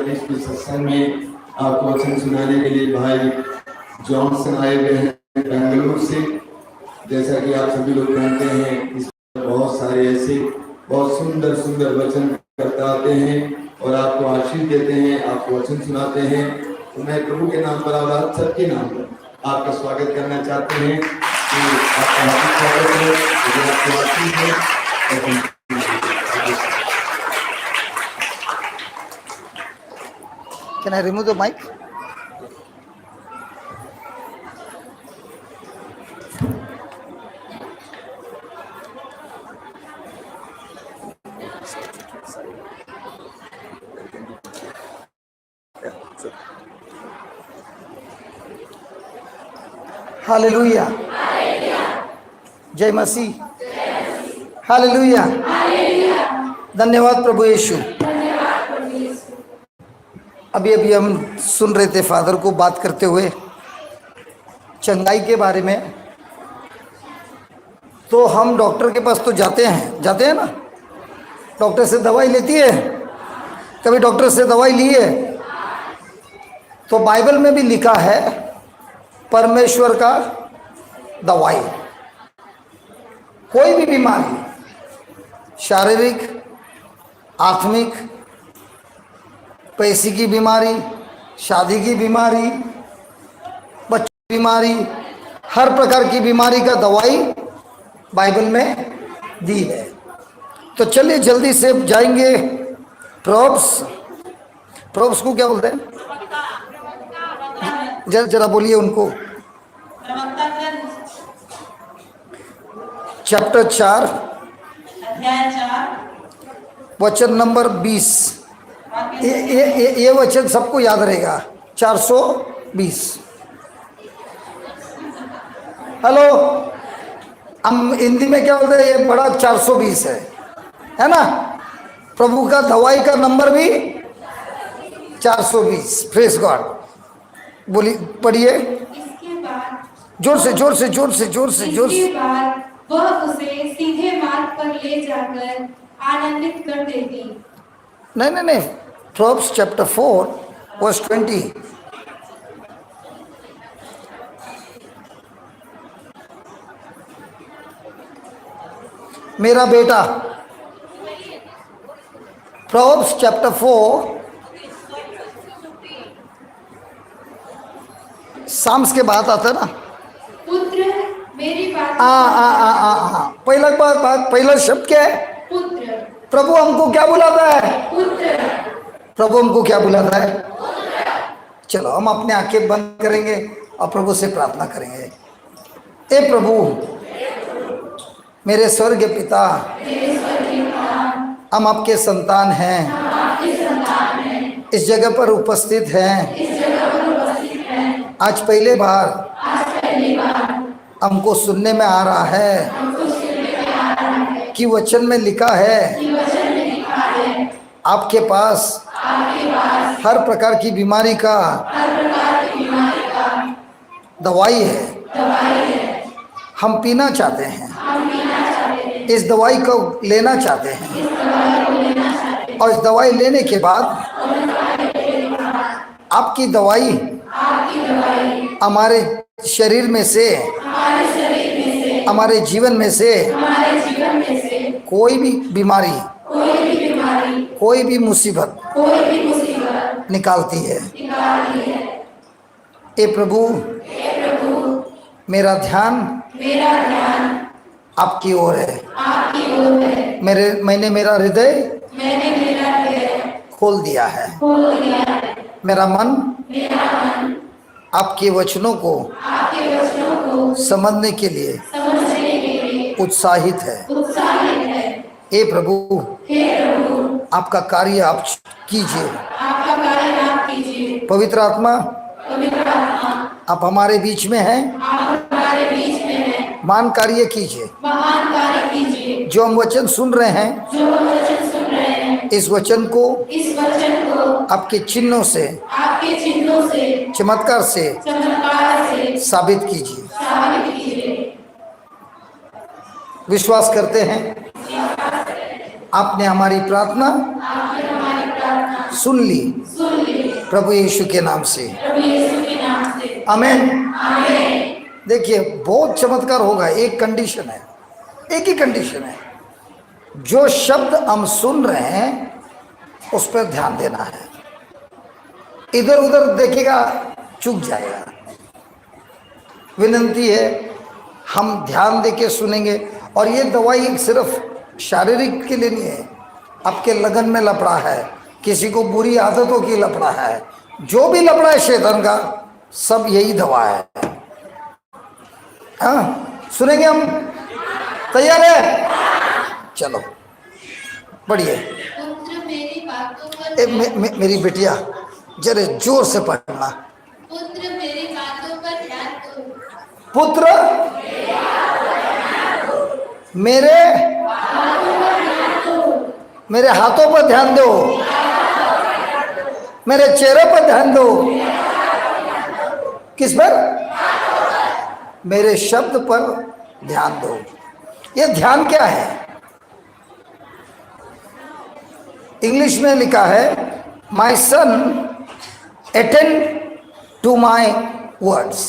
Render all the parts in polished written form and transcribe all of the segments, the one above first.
इस सत्संग में आपको वचन सुनाने के लिए भाई जॉनसन आए हुए हैं बेंगलुरु से। जैसा कि आप सभी लोग जानते हैं, इस बहुत सारे ऐसे बहुत सुंदर सुंदर वचन करता आते हैं और आपको आशीष देते हैं, आपको वचन सुनाते हैं। तो मैं प्रभु के नाम पर और आप सबके नाम पर आपका स्वागत करना चाहते हैं कि आपका हार्दिक स्वागत है, आपकी आशीष है। Can I remove the mic? Hallelujah, जय मसीह, हालेलुया, धन्यवाद प्रभु यीशु। अभी अभी हम सुन रहे थे फादर को बात करते हुए चंगाई के बारे में। तो हम डॉक्टर के पास तो जाते हैं ना, डॉक्टर से दवाई लेती है। कभी डॉक्टर से दवाई ली है? तो बाइबल में भी लिखा है परमेश्वर का दवाई। कोई भी बीमारी, शारीरिक, आत्मिक, पैसे की बीमारी, शादी की बीमारी, बच्चों की बीमारी, हर प्रकार की बीमारी का दवाई बाइबल में दी है। तो चलिए जल्दी से जाएंगे प्रोब्स को क्या बोलते हैं? जरा बोलिए उनको। चैप्टर 4 अध्याय 4 वचन नंबर 20। ये वचन सबको याद रहेगा, 420। हेलो, हम हिंदी में क्या बोलते हैं? ये बड़ा 420 है ना? प्रभु का दवाई का नंबर भी 420। Praise God. बोलिए, पढ़िए इसके बाद जोर से। इसके बाद वह उसे सीधे मार्ग पर ले जाकर आनंदित कर देती। नहीं, प्रोब्स चैप्टर 4 वर्स 20। मेरा बेटा, प्रोब्स चैप्टर 4 साम्स के बाद आता है ना। पुत्र मेरी बात पहला शब्द क्या है? पुत्र। प्रभु हमको क्या बुलाता है? पुत्र। प्रभु हमको क्या बुलाता है? चलो हम अपने आंखें बंद करेंगे और प्रभु से प्रार्थना करेंगे। ए प्रभु, मेरे स्वर्ग पिता, हम आपके संतान हैं, इस जगह पर उपस्थित हैं। आज पहले बार हमको सुनने में आ रहा है कि वचन में लिखा है आपके पास हर प्रकार की बीमारी का दवाई है। हम पीना चाहते हैं, इस दवाई को लेना चाहते हैं, और इस दवाई लेने के बाद आपकी दवाई हमारे शरीर में से, हमारे जीवन में से कोई भी बीमारी, कोई भी मुसीबत निकालती है। ए प्रभु, मेरा ध्यान आपकी ओर है। मैंने मेरा हृदय खोल दिया है। मेरा मन आपके वचनों को समझने के लिए उत्साहित है। हे प्रभु, आपका कार्य आप कीजिए। पवित्र आत्मा, आप हमारे बीच में हैं, महान कार्य कीजिए। जो हम वचन सुन रहे हैं, इस वचन को आपके चिन्हों से, चमत्कार से साबित कीजिए। विश्वास करते हैं आपने हमारी प्रार्थना सुन ली प्रभु यीशु के नाम से। आमीन। देखिए बहुत चमत्कार होगा। एक कंडीशन है, एक ही कंडीशन है, जो शब्द हम सुन रहे हैं उस पर ध्यान देना है। इधर उधर देखेगा चूक जाएगा। विनंती है हम ध्यान देके सुनेंगे। और ये दवाई सिर्फ शारीरिक के लिए नहीं है, आपके लगन में लपड़ा है, किसी को बुरी आदतों की लपड़ा है, जो भी लपड़ा है शैतान का, सब यही दवा है। हाँ सुनेंगे हम, तैयार है? चलो बढ़िए। पुत्र मेरी बातों पर मेरी बेटिया जरा जोर से पढ़ना। पुत्र मेरी बातों पर ध्यान दो। पुत्र मेरे हाथों पर ध्यान दो, मेरे चेहरे पर ध्यान दो। किस पर? मेरे शब्द पर ध्यान दो। ये ध्यान क्या है? इंग्लिश में लिखा है my son attend to my words.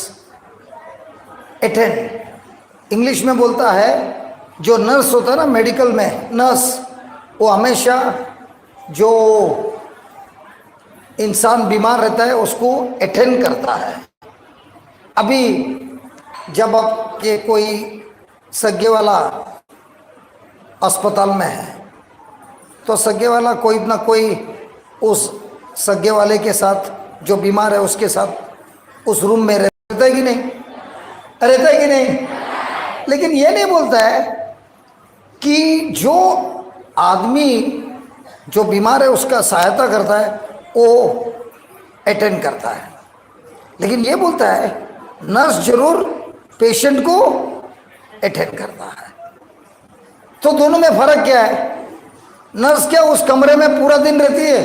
Attend English में बोलता है, जो नर्स होता है ना मेडिकल में, नर्स वो हमेशा जो इंसान बीमार रहता है उसको अटेंड करता है। अभी जब आपके कोई सगे वाला अस्पताल में है तो सगे वाला कोई ना कोई उस सगे वाले के साथ, जो बीमार है उसके साथ उस रूम में रहता है कि नहीं? रहता है कि नहीं? लेकिन ये नहीं बोलता है कि जो आदमी जो बीमार है उसका सहायता करता है वो अटेंड करता है। लेकिन ये बोलता है नर्स जरूर पेशेंट को अटेंड करता है। तो दोनों में फर्क क्या है? नर्स क्या उस कमरे में पूरा दिन रहती है?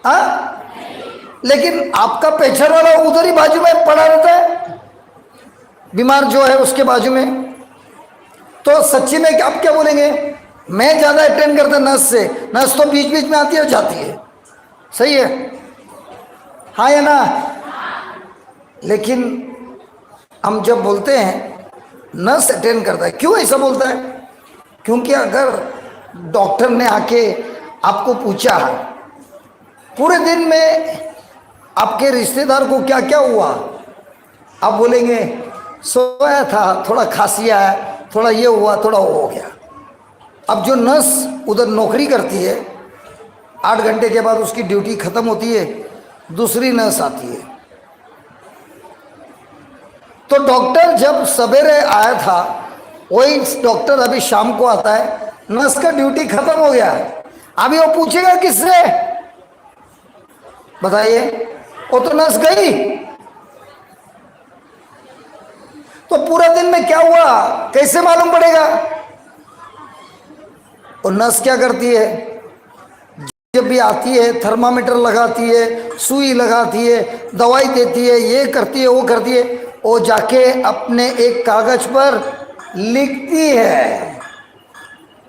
हाँ, लेकिन आपका पेशेंट वाला उधर ही बाजू में पड़ा रहता है, बीमार जो है उसके बाजू में। तो सच्ची में आप क्या बोलेंगे? मैं ज्यादा अटेंड करता नर्स से, नर्स तो बीच बीच में आती है और जाती है। सही है? हाँ या ना? लेकिन हम जब बोलते हैं नर्स अटेंड करता है, क्यों ऐसा बोलता है? क्योंकि अगर डॉक्टर ने आके आपको पूछा पूरे दिन में आपके रिश्तेदार को क्या क्या हुआ, आप बोलेंगे सोया था, थोड़ा खांसी आया, थोड़ा ये हुआ, थोड़ा वो हो गया। अब जो नर्स उधर नौकरी करती है, 8 घंटे के बाद उसकी ड्यूटी खत्म होती है, दूसरी नर्स आती है। तो डॉक्टर जब सवेरे आया था, वही डॉक्टर अभी शाम को आता है, नर्स का ड्यूटी खत्म हो गया। अभी वो पूछेगा किससे? बताइए, वो तो नर्स गई। तो पूरा दिन में क्या हुआ कैसे मालूम पड़ेगा? और नर्स क्या करती है? जब भी आती है थर्मामीटर लगाती है, सुई लगाती है, दवाई देती है, ये करती है, वो करती है। वो जाके अपने एक कागज पर लिखती है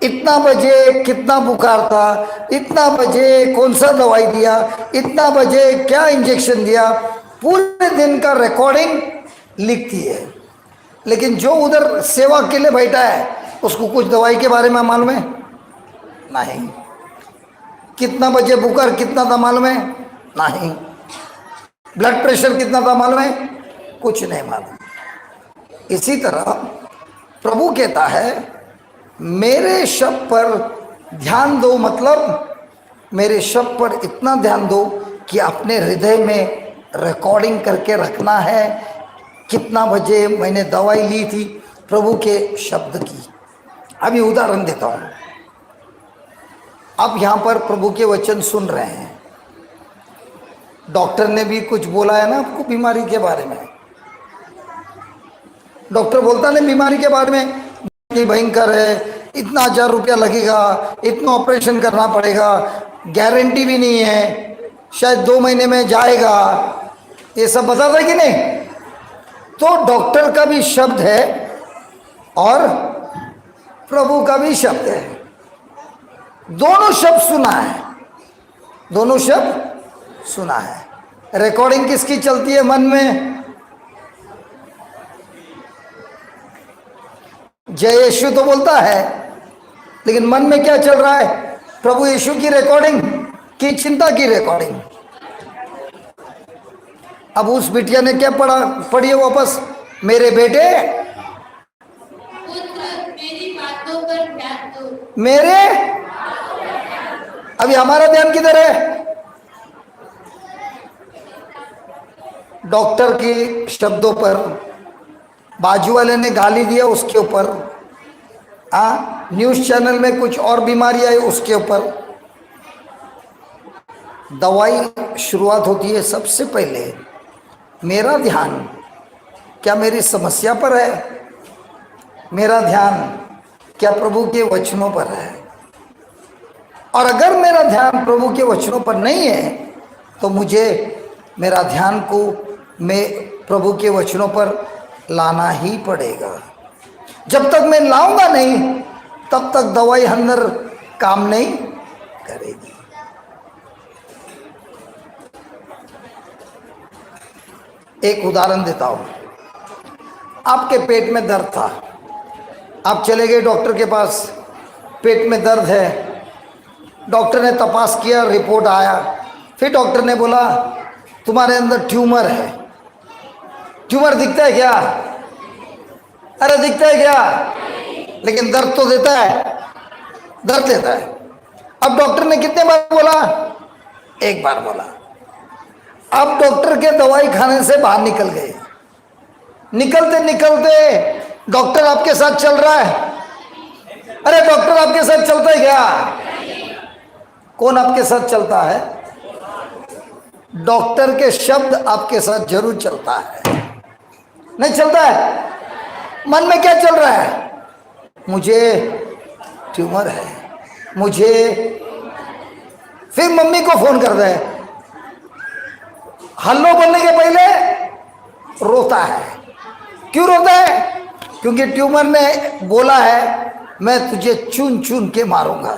इतना बजे कितना बुखार था, इतना बजे कौन सा दवाई दिया, इतना बजे क्या इंजेक्शन दिया, पूरे दिन का रिकॉर्डिंग लिखती है। लेकिन जो उधर सेवा के लिए बैठा है उसको कुछ दवाई के बारे में मालूम है? नहीं। कितना बजे बुखार कितना था मालूम है? नहीं। ब्लड प्रेशर कितना था मालूम है? कुछ नहीं मालूम। इसी तरह प्रभु कहता है मेरे शब्द पर ध्यान दो, मतलब मेरे शब्द पर इतना ध्यान दो कि अपने हृदय में रिकॉर्डिंग करके रखना है कितना बजे मैंने दवाई ली थी प्रभु के शब्द की। अभी उदाहरण देता हूँ। आप यहाँ पर प्रभु के वचन सुन रहे हैं, डॉक्टर ने भी कुछ बोला है ना आपको बीमारी के बारे में। डॉक्टर बोलता नहीं बीमारी के बारे में, इतनी भयंकर है, इतना 1000 रुपया लगेगा, इतना ऑपरेशन करना पड़ेगा, गारंटी भी नहीं है, शायद 2 महीने में जाएगा, ये सब बताता है कि नहीं? तो डॉक्टर का भी शब्द है और प्रभु का भी शब्द है, दोनों शब्द सुना है। दोनों शब्द सुना है। रिकॉर्डिंग किसकी चलती है मन में? जय यीशु तो बोलता है, लेकिन मन में क्या चल रहा है? प्रभु यीशु की रिकॉर्डिंग की चिंता की रिकॉर्डिंग। अब उस बिटिया ने क्या पढ़ी है वापस? मेरे बेटे पुत्र मेरी बातों पर ध्यान दो। मेरे, अभी हमारा ध्यान किधर है? डॉक्टर के शब्दों पर, बाजू वाले ने गाली दिया उसके ऊपर, न्यूज चैनल में कुछ और बीमारी आई उसके ऊपर। दवाई शुरुआत होती है सबसे पहले मेरा ध्यान क्या मेरी समस्या पर है? मेरा ध्यान क्या प्रभु के वचनों पर है? और अगर मेरा ध्यान प्रभु के वचनों पर नहीं है तो मुझे मेरा ध्यान को मैं प्रभु के वचनों पर लाना ही पड़ेगा। जब तक मैं लाऊंगा नहीं तब तक दवाई अंदर काम नहीं करेगी। एक उदाहरण देता हूं। आपके पेट में दर्द था, आप चले गए डॉक्टर के पास, पेट में दर्द है, डॉक्टर ने तपास किया, रिपोर्ट आया, फिर डॉक्टर ने बोला तुम्हारे अंदर ट्यूमर है। ट्यूमर दिखता है क्या? अरे दिखता है क्या? लेकिन दर्द तो देता है, दर्द देता है। अब डॉक्टर ने कितने बार बोला? एक बार बोला। अब डॉक्टर के दवाई खाने से बाहर निकल गए। निकलते निकलते डॉक्टर आपके साथ चल रहा है। अरे डॉक्टर आपके साथ चलता है क्या? कौन आपके साथ चलता है? डॉक्टर के शब्द आपके साथ जरूर चलता है, नहीं चलता है? मन में क्या चल रहा है? मुझे ट्यूमर है, मुझे। फिर मम्मी को फोन कर दे, हल्लो बोलने के पहले रोता है। क्यों रोता है? क्योंकि ट्यूमर ने बोला है मैं तुझे चुन चुन के मारूंगा,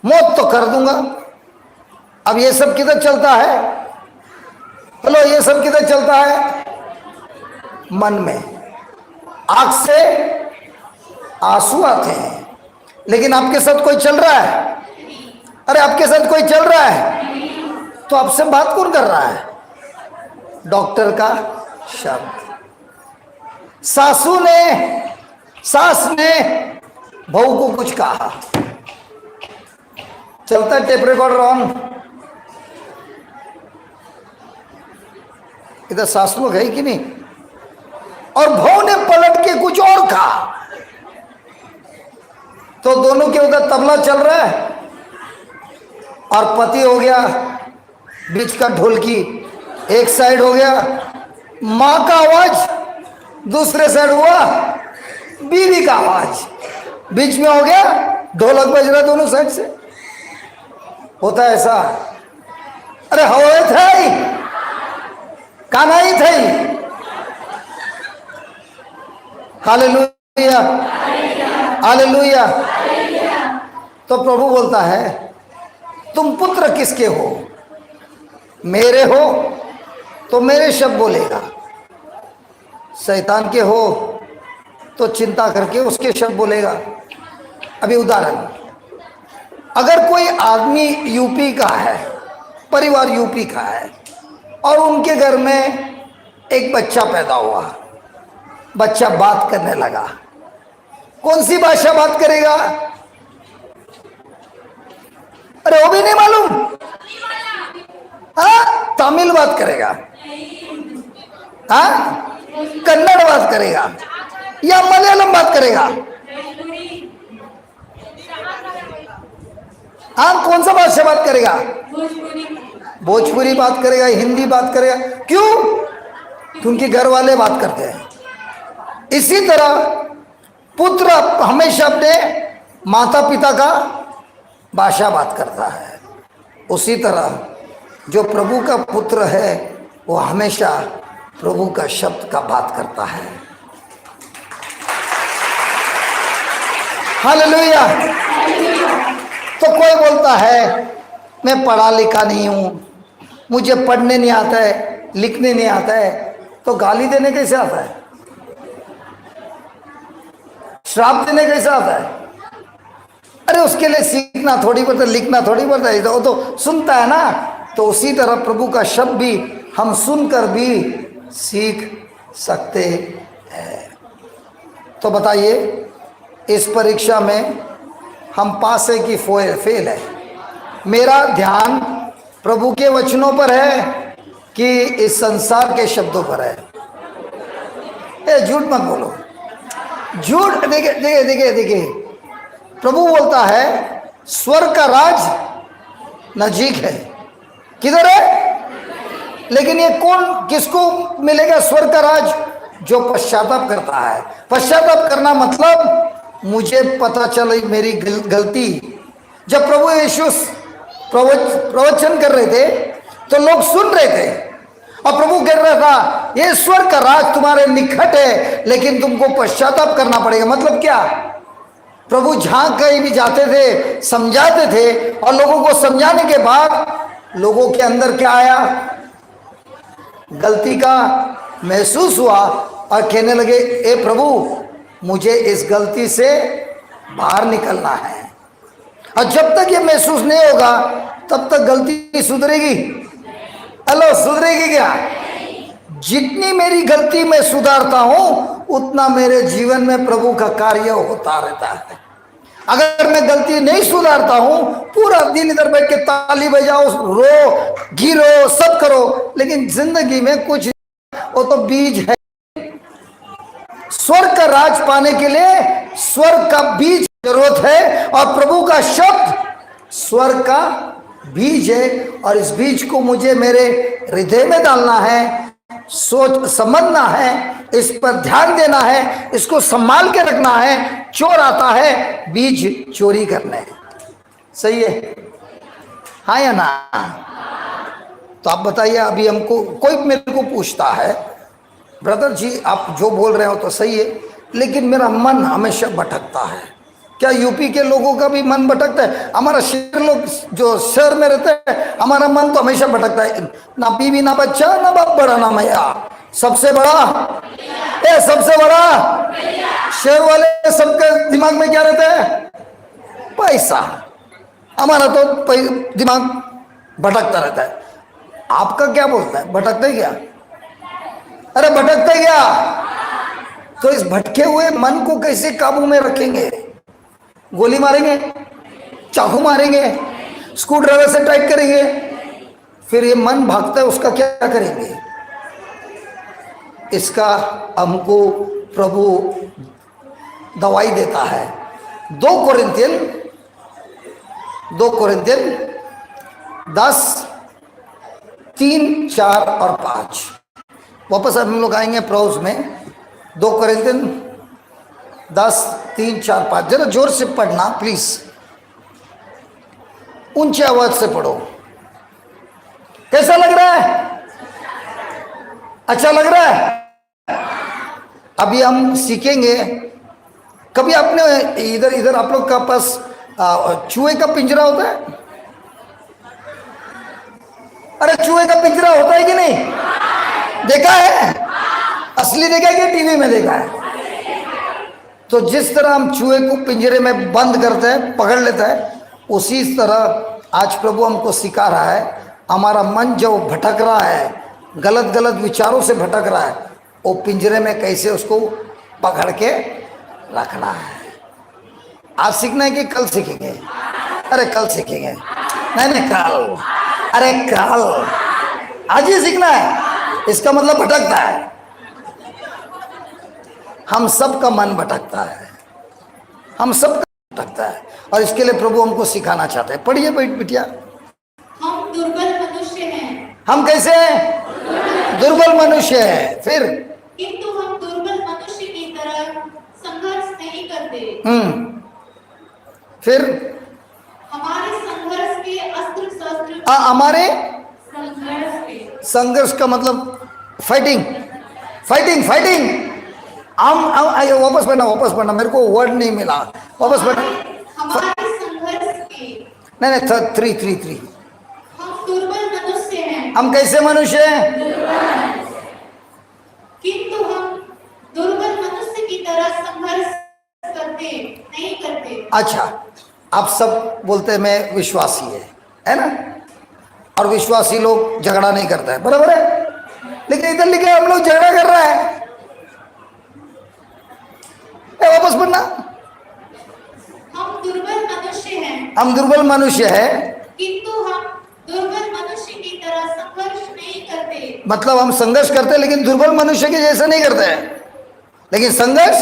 मौत तो कर दूंगा। अब ये सब किधर चलता है? हेलो, ये सब किधर चलता है? मन में। आंख से आंसू आते हैं, लेकिन आपके साथ कोई चल रहा है? अरे आपके साथ कोई चल रहा है तो आपसे बात कौन कर रहा है? डॉक्टर का शब्द। सास ने बहू को कुछ कहा, चलता टेप रिकॉर्डर ऑन। इधर सास लोग है कि नहीं? और बहू ने पलट के कुछ और कहा, तो दोनों के उधर तबला चल रहा है और पति हो गया बीच का ढोलकी, एक साइड हो गया मां का आवाज, दूसरे साइड हुआ बीवी का आवाज, बीच में हो गया ढोलक बज रहा दोनों साइड से। होता है ऐसा? अरे हवे थे कानाई थे। Hallelujah, hallelujah. तो प्रभु बोलता है तुम पुत्र किसके हो? मेरे हो तो मेरे शब्द बोलेगा। शैतान के हो तो चिंता करके उसके शब्द बोलेगा। अभी उदाहरण, अगर कोई आदमी यूपी का है, परिवार यूपी का है, और उनके घर में एक बच्चा पैदा हुआ, बच्चा बात करने लगा, कौन सी भाषा बात करेगा? अरे वो भी नहीं मालूम? हाँ, तमिल बात करेगा, हाँ, कन्नड़ बात करेगा या मलयालम बात करेगा? हाँ, कौन सा भाषा बात करेगा? भोजपुरी बात करेगा, हिंदी बात करेगा। क्यों? क्योंकि घर वाले बात करते हैं। इसी तरह पुत्र हमेशा अपने माता पिता का भाषा बात करता है। उसी तरह जो प्रभु का पुत्र है वो हमेशा प्रभु का शब्द का बात करता है। हालेलुया। तो कोई बोलता है मैं पढ़ा लिखा नहीं हूं, मुझे पढ़ने नहीं आता है, लिखने नहीं आता है, तो गाली देने कैसे आता है? श्राप देने कैसे आता है? अरे उसके लिए सीखना थोड़ी पड़ता, लिखना थोड़ी पड़ता है, वो तो सुनता है ना। तो उसी तरह प्रभु का शब्द भी हम सुनकर भी सीख सकते हैं। तो बताइए, इस परीक्षा में हम पास है कि फेल है? मेरा ध्यान प्रभु के वचनों पर है कि इस संसार के शब्दों पर है? झूठ मत बोलो, झूठ। देखिए देखिए देखिए देखिए, प्रभु बोलता है स्वर्ग का राज नजीक है। किधर है? लेकिन ये कौन, किसको मिलेगा स्वर्ग का राज? जो पश्चाताप करता है। पश्चाताप करना मतलब मुझे पता चली मेरी गलती। जब प्रभु यीशु प्रवचन कर रहे थे तो लोग सुन रहे थे और प्रभु कह रहा था ये स्वर्ग का राज तुम्हारे निकट है, लेकिन तुमको पश्चाताप करना पड़ेगा। मतलब क्या? प्रभु जहां कहीं भी जाते थे समझाते थे, और लोगों को समझाने के बाद लोगों के अंदर क्या आया? गलती का महसूस हुआ और कहने लगे ए प्रभु, मुझे इस गलती से बाहर निकलना है। और जब तक ये महसूस नहीं होगा तब तक गलती सुधरेगी? हेलो, सुधरेगी क्या? जितनी मेरी गलती मैं सुधारता हूं उतना मेरे जीवन में प्रभु का कार्य होता रहता है। अगर मैं गलती नहीं सुधारता हूं, पूरा दिन इधर बैठ के ताली बजाओ, रो, गिरो, सब करो, लेकिन जिंदगी में कुछ, वो तो बीज है। स्वर्ग का राज पाने के लिए स्वर्ग का बीज जरूरत है, और प्रभु का शब्द स्वर्ग का बीज है। और इस बीज को मुझे मेरे हृदय में डालना है, सोच समझना है, इस पर ध्यान देना है, इसको संभाल के रखना है। चोर आता है बीज चोरी करने, सही है? हाँ या ना? तो आप बताइए, अभी हमको कोई मेरे को पूछता है ब्रदर जी आप जो बोल रहे हो तो सही है, लेकिन मेरा मन हमेशा भटकता है। क्या यूपी के लोगों का भी मन भटकता है? हमारा शहर लोग जो शहर में रहते हैं, हमारा मन तो हमेशा भटकता है। ना बीवी, ना बच्चा, ना बाप बड़ा, ना मैया, सबसे बड़ा सबसे बड़ा शहर वाले सबके दिमाग में क्या रहता है? पैसा। हमारा तो दिमाग भटकता रहता है। आपका क्या बोलता है? भटकता है क्या? अरे भटकता है क्या? तो इस भटके हुए मन को कैसे काबू में रखेंगे? गोली मारेंगे, चाकू मारेंगे, स्क्रू ड्राइवर से टाइट करेंगे, फिर ये मन भागता है, उसका क्या करेंगे? इसका हमको प्रभु दवाई देता है। 2 कोरिन्थियन 10, 3, 4 और 5। वापस हम लोग आएंगे प्रोज में। 2 कोरिन्थियन 10, 3, 4, 5। जरा जोर से पढ़ना प्लीज, ऊंची आवाज से पढ़ो। कैसा लग रहा है? अच्छा लग रहा है? अभी हम सीखेंगे। कभी आपने इधर आप लोग का पास चूहे का पिंजरा होता है? अरे चूहे का पिंजरा होता है कि नहीं? देखा है? असली देखा है कि टीवी में देखा है? तो जिस तरह हम चूहे को पिंजरे में बंद करते हैं, पकड़ लेता है, उसी तरह आज प्रभु हमको सिखा रहा है। हमारा मन जो भटक रहा है, गलत गलत विचारों से भटक रहा है, वो पिंजरे में कैसे उसको पकड़ के रखना है। आज सीखना है कि कल सीखेंगे? अरे कल सीखेंगे। नहीं कल, अरे कल, आज ही सीखना है। इसका मतलब भटकता है, हम सबका मन भटकता है, हम सबका भटकता है, और इसके लिए प्रभु हमको सिखाना चाहते हैं। पढ़िए बिटिया। हम दुर्बल मनुष्य हैं। हम कैसे हैं? दुर्बल मनुष्य है। फिर किंतु हम दुर्बल मनुष्य की तरह संघर्ष नहीं करते। फिर हमारे संघर्ष के अस्त्र शस्त्र, हमारे संघर्ष का मतलब फाइटिंग, फाइटिंग, फाइटिंग। वापस पढ़ना, मेरे को वर्ड नहीं मिला। वापस पढ़ना। हमारे संघर्ष के, नहीं 3 हम कैसे मनुष्य हैं? किंतु हम दुर्बल मनुष्य की तरह संघर्ष करते नहीं करते। अच्छा, आप सब बोलते हैं मैं विश्वासी है ना, और विश्वासी लोग झगड़ा नहीं करता है, बराबर है। लेकिन इधर लिखे हम लोग झगड़ा कर रहा है। वापस पढ़ना। हम दुर्बल मनुष्य हैं, हम दुर्बल मनुष्य है, किंतु हम दुर्बल मनुष्य की तरह संघर्ष नहीं करते। मतलब हम संघर्ष करते हैं लेकिन दुर्बल मनुष्य के जैसे नहीं करते हैं। लेकिन संघर्ष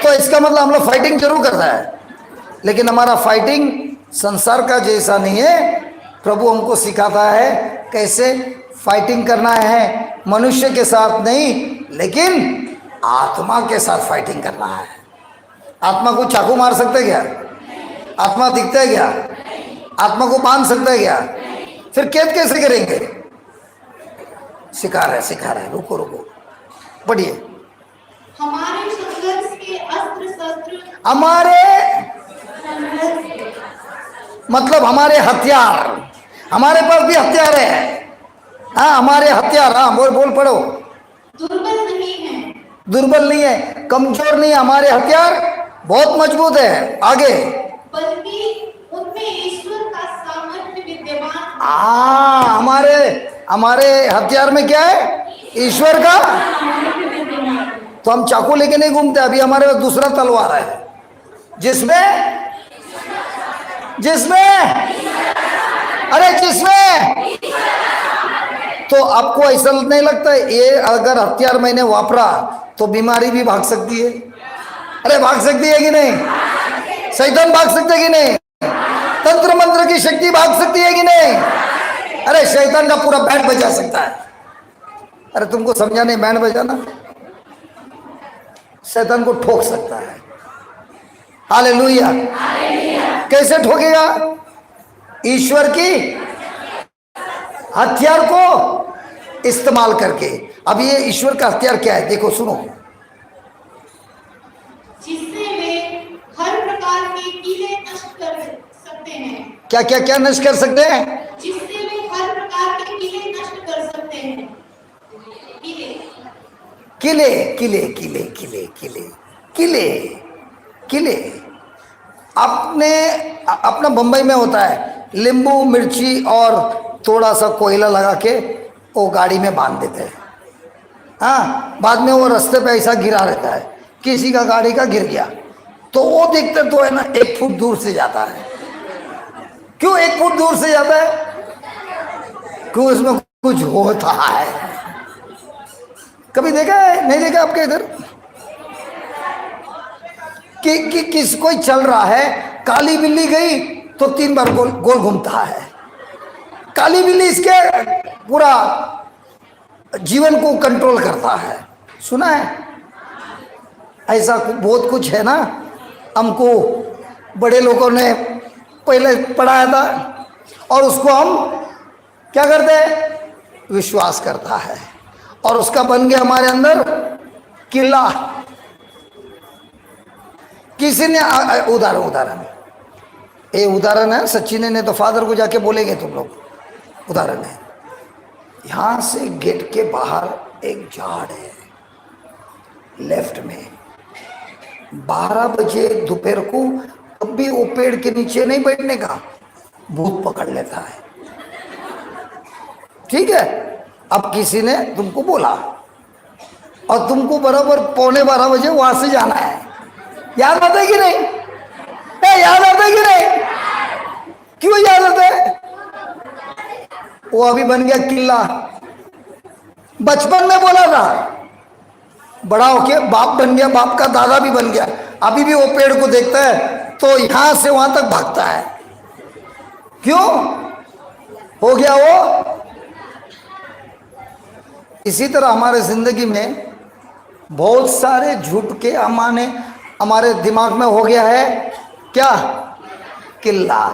तो इसका मतलब हम लोग फाइटिंग जरूर करता है, लेकिन हमारा फाइटिंग संसार का जैसा नहीं है। प्रभु हमको सिखाता है कैसे फाइटिंग करना है, मनुष्य के साथ नहीं लेकिन आत्मा के साथ फाइटिंग करना है। आत्मा को चाकू मार सकते क्या? आत्मा दिखता है क्या? आत्मा को बांध सकता है क्या? फिर कैद कैसे करेंगे? सिखा रहे, रुको पढ़िए। हमारे संघर्ष के अस्त्र शस्त्र, मतलब हमारे हथियार, हमारे पास भी हथियार है। हाँ, हमारे हथियार, हाँ बोल पढ़ो। दुर्बल नहीं है, कमजोर नहीं है, हमारे हथियार बहुत मजबूत है। आगे, बल्कि उनमें ईश्वर का सामर्थ्य विद्यमान। हमारे हथियार में क्या है? ईश्वर का। तो हम चाकू लेके नहीं घूमते, अभी हमारे पास दूसरा तलवार है जिसमें तो आपको ऐसा नहीं लगता है ये अगर हथियार मैंने वापरा तो बीमारी भी भाग सकती है? अरे भाग सकती है कि नहीं? शैतान भाग सकते कि नहीं? तंत्र मंत्र की शक्ति भाग सकती है कि नहीं? अरे शैतान का पूरा बैंड बजा सकता है। अरे तुमको समझा नहीं, बैंड बजाना शैतान को ठोक सकता है। हालेलुया। कैसे ठोकेगा? ईश्वर की हथियार को इस्तेमाल करके। अब ये ईश्वर का हथियार क्या है? देखो सुनो। जिससे वे हर प्रकार के कीड़े नष्ट कर सकते हैं। क्या नष्ट कर सकते हैं? जिससे वे हर प्रकार के कीड़े नष्ट कर सकते हैं। किले आपने अपना बंबई में होता है, नींबू मिर्ची और थोड़ा सा कोयला लगा के वो गाड़ी में बांध देते हैं। हाँ, बाद में वो रास्ते पे ऐसा गिरा रहता है, किसी का गाड़ी का गिर गया तो वो देखते तो है ना 1 फुट दूर से जाता है। क्यों 1 फुट दूर से जाता है? क्यों? उसमें कुछ होता है। कभी देखा है? नहीं देखा आपके इधर कि किस कोई चल रहा है, काली बिल्ली गई तो 3 बार गोल घूमता है। काली बिल्ली इसके पूरा जीवन को कंट्रोल करता है। सुना है? ऐसा बहुत कुछ है ना, हमको बड़े लोगों ने पहले पढ़ाया था और उसको हम क्या करते हैं? विश्वास करता है और उसका बन गया हमारे अंदर किला। किसी ने उदाहरण है, सचिन ने तो फादर को जाके बोलेंगे तुम लोग। उदाहरण है, यहां से गेट के बाहर एक झाड़ है लेफ्ट में, 12 बजे दोपहर को अब भी वो पेड़ के नीचे नहीं बैठने का, भूत पकड़ लेता है। ठीक है, अब किसी ने तुमको बोला और तुमको बराबर 11:45 बजे वहां से जाना है। याद आता है कि नहीं? याद आता है कि नहीं? क्यों याद आता है? वो अभी बन गया किला। बचपन में बोला था, बड़ा होके बाप बन गया, बाप का दादा भी बन गया। अभी भी वो पेड़ को देखता है तो यहां से वहां तक भागता है। क्यों हो गया वो? इसी तरह हमारे जिंदगी में बहुत सारे झूठ के हमारे दिमाग में हो गया है क्या? किला।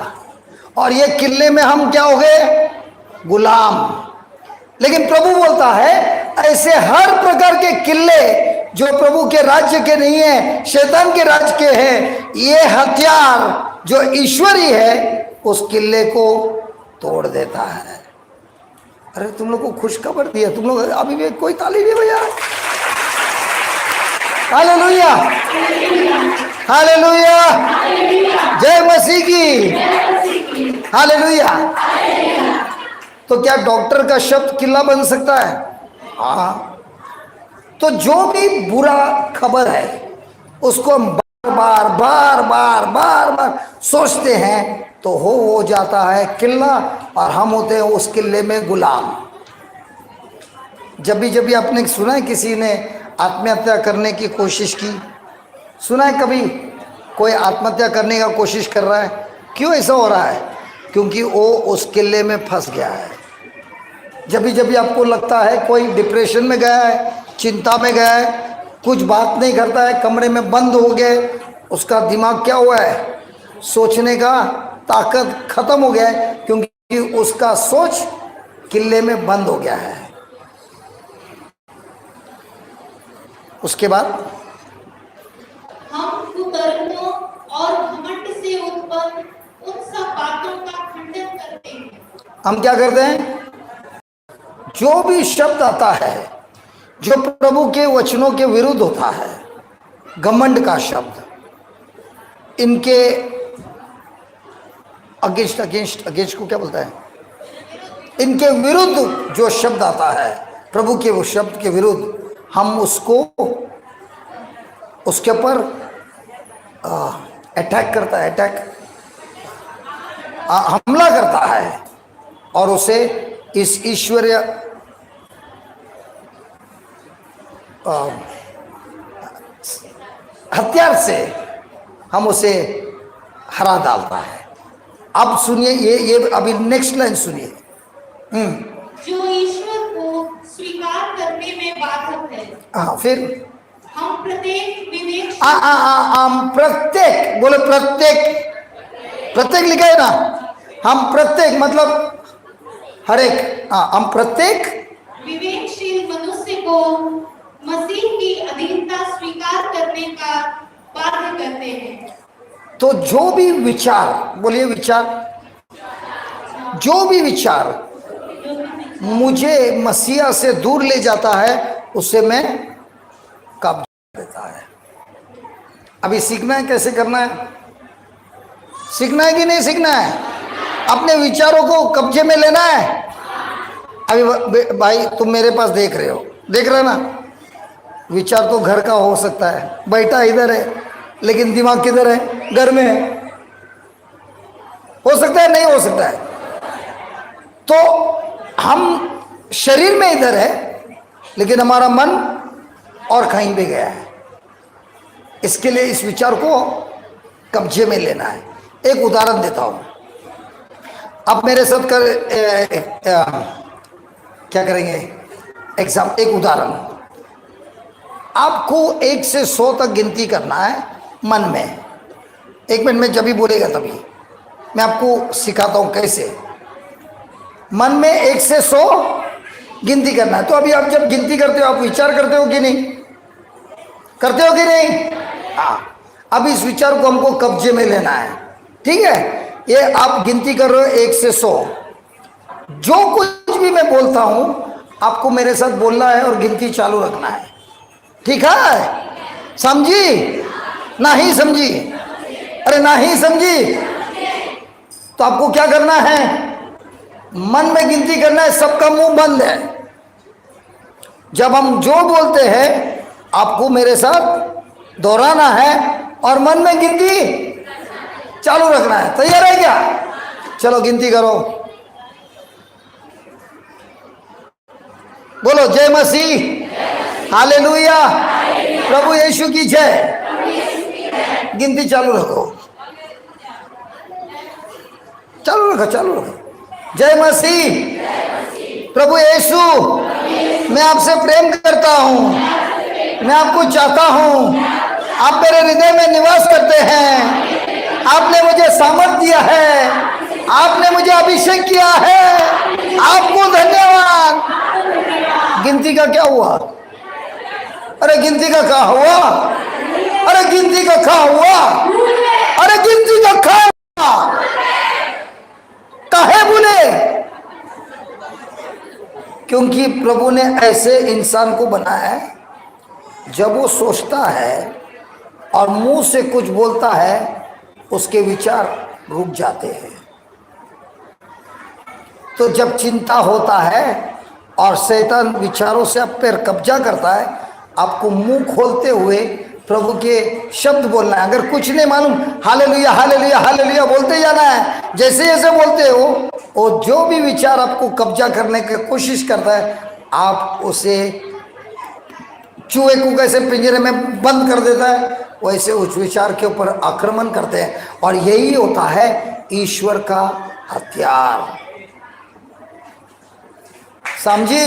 और ये किले में हम क्या हो गए? गुलाम। लेकिन प्रभु बोलता है ऐसे हर प्रकार के किले जो प्रभु के राज्य के नहीं है, शैतान के राज्य के हैं, ये हथियार जो ईश्वरी है, उस किले को तोड़ देता है। अरे तुम लोग को खुशखबर दिया, तुम लोग अभी भी कोई ताली नहीं भैया। हालेलुया, हालेलुया, जय मसीह की, हालेलुया। तो क्या डॉक्टर का शब्द किला बन सकता है? हाँ। तो जो भी बुरा खबर है उसको हम बार बार बार बार बार सोचते हैं तो हो जाता है किला, और हम होते हैं उस किले में गुलाम। जब भी आपने सुना है किसी ने आत्महत्या करने की कोशिश की? सुना है कभी कोई आत्महत्या करने का कोशिश कर रहा है? क्यों ऐसा हो रहा है? क्योंकि वो उस किले में फंस गया है। जब भी आपको लगता है कोई डिप्रेशन में गया है, चिंता में गया है, कुछ बात नहीं करता है, कमरे में बंद हो गए, उसका दिमाग क्या हुआ है? सोचने का ताकत खत्म हो गया है, क्योंकि उसका सोच किले में बंद हो गया है। उसके बाद हम कुकर्मों और घमंड से उत्पन्न उन सब बातों का खंडन करते हैं। हम क्या करते हैं? जो भी शब्द आता है जो प्रभु के वचनों के विरुद्ध होता है, घमंड का शब्द, इनके अगेंस्ट को क्या बोलता है? इनके विरुद्ध जो शब्द आता है, प्रभु के वो शब्द के विरुद्ध, हम उसको उसके ऊपर अटैक करता है, हमला करता है, और उसे इस ईश्वरीय हथियार से हम उसे हरा डालता है। अब सुनिए, ये अभी नेक्स्ट लाइन सुनिए। जो ईश्वर को स्वीकार करने में बाधक है। हाँ, फिर हम प्रत्येक विवेक हम प्रत्येक, बोले प्रत्येक, प्रत्येक लिखा है ना? हम प्रत्येक मतलब हर एक, हम प्रत्येक विवेकशील मनुष्य को मसीह की अधीनता स्वीकार करने का बाध्य करते हैं। तो जो भी विचार, बोलिए विचार, जो भी विचार मुझे मसीहा से दूर ले जाता है उसे मैं कब्जा देता है। अभी सीखना है कैसे करना है? सीखना है कि नहीं सीखना है? अपने विचारों को कब्जे में लेना है। अभी भाई तुम मेरे पास देख रहे हो, देख रहे हो ना? विचार तो घर का हो सकता है, बैठा इधर है लेकिन दिमाग किधर है? घर में है। हो सकता है, नहीं हो सकता है। तो हम शरीर में इधर है लेकिन हमारा मन और कहीं भी गया है। इसके लिए इस विचार को कब्जे में लेना है। एक उदाहरण देता हूं, आप मेरे साथ क्या करेंगे? एग्जाम, एक उदाहरण, आपको 1 से 100 तक गिनती करना है मन में। 1 मिनट में जब भी बोलेगा तभी मैं आपको सिखाता हूं कैसे मन में 1 से 100 गिनती करना है। तो अभी आप जब गिनती करते हो आप विचार करते हो कि नहीं? करते हो कि नहीं? हाँ। अब इस विचार को हमको कब्जे में लेना है, ठीक है? ये आप गिनती कर रहे हो 1 से 100। जो कुछ भी मैं बोलता हूं आपको मेरे साथ बोलना है और गिनती चालू रखना है, ठीक है? समझी? नहीं समझी? अरे नहीं समझी? तो आपको क्या करना है? मन में गिनती करना है, सबका मुंह बंद है। जब हम जो बोलते हैं आपको मेरे साथ दोहराना है और मन में गिनती चालू रखना है। तैयार है क्या? चलो गिनती करो, बोलो जय मसीह, हालेलुया, प्रभु यीशु की जय। गिनती चालू रखो, चालू रखो, चालू रखो। जय मसीह, प्रभु यीशु, मैं आपसे प्रेम करता हूँ, मैं आपको चाहता हूँ, आप मेरे हृदय में निवास करते हैं। आपने मुझे सामर्थ दिया है, आपने मुझे अभिषेक किया है, आपको धन्यवाद। गिनती का क्या हुआ? अरे गिनती का क्या हुआ? अरे गिनती का क्या हुआ? अरे गिनती का क्या हुआ? काहे बोले? क्योंकि प्रभु ने ऐसे इंसान को बनाया है, जब वो सोचता है और मुंह से कुछ बोलता है, उसके विचार रुक जाते हैं। तो जब चिंता होता है और शैतान विचारों से आप पर कब्जा करता है, आपको मुंह खोलते हुए प्रभु के शब्द बोलना है। अगर कुछ नहीं मालूम, हालेलुया हालेलुया हालेलुया बोलते जाना है। जैसे जैसे बोलते हो, वो जो भी विचार आपको कब्जा करने की कोशिश करता है, आप उसे चूहे को कैसे पिंजरे में बंद कर देता है, वैसे उस विचार के ऊपर आक्रमण करते हैं। और यही होता है ईश्वर का हथियार। समझी?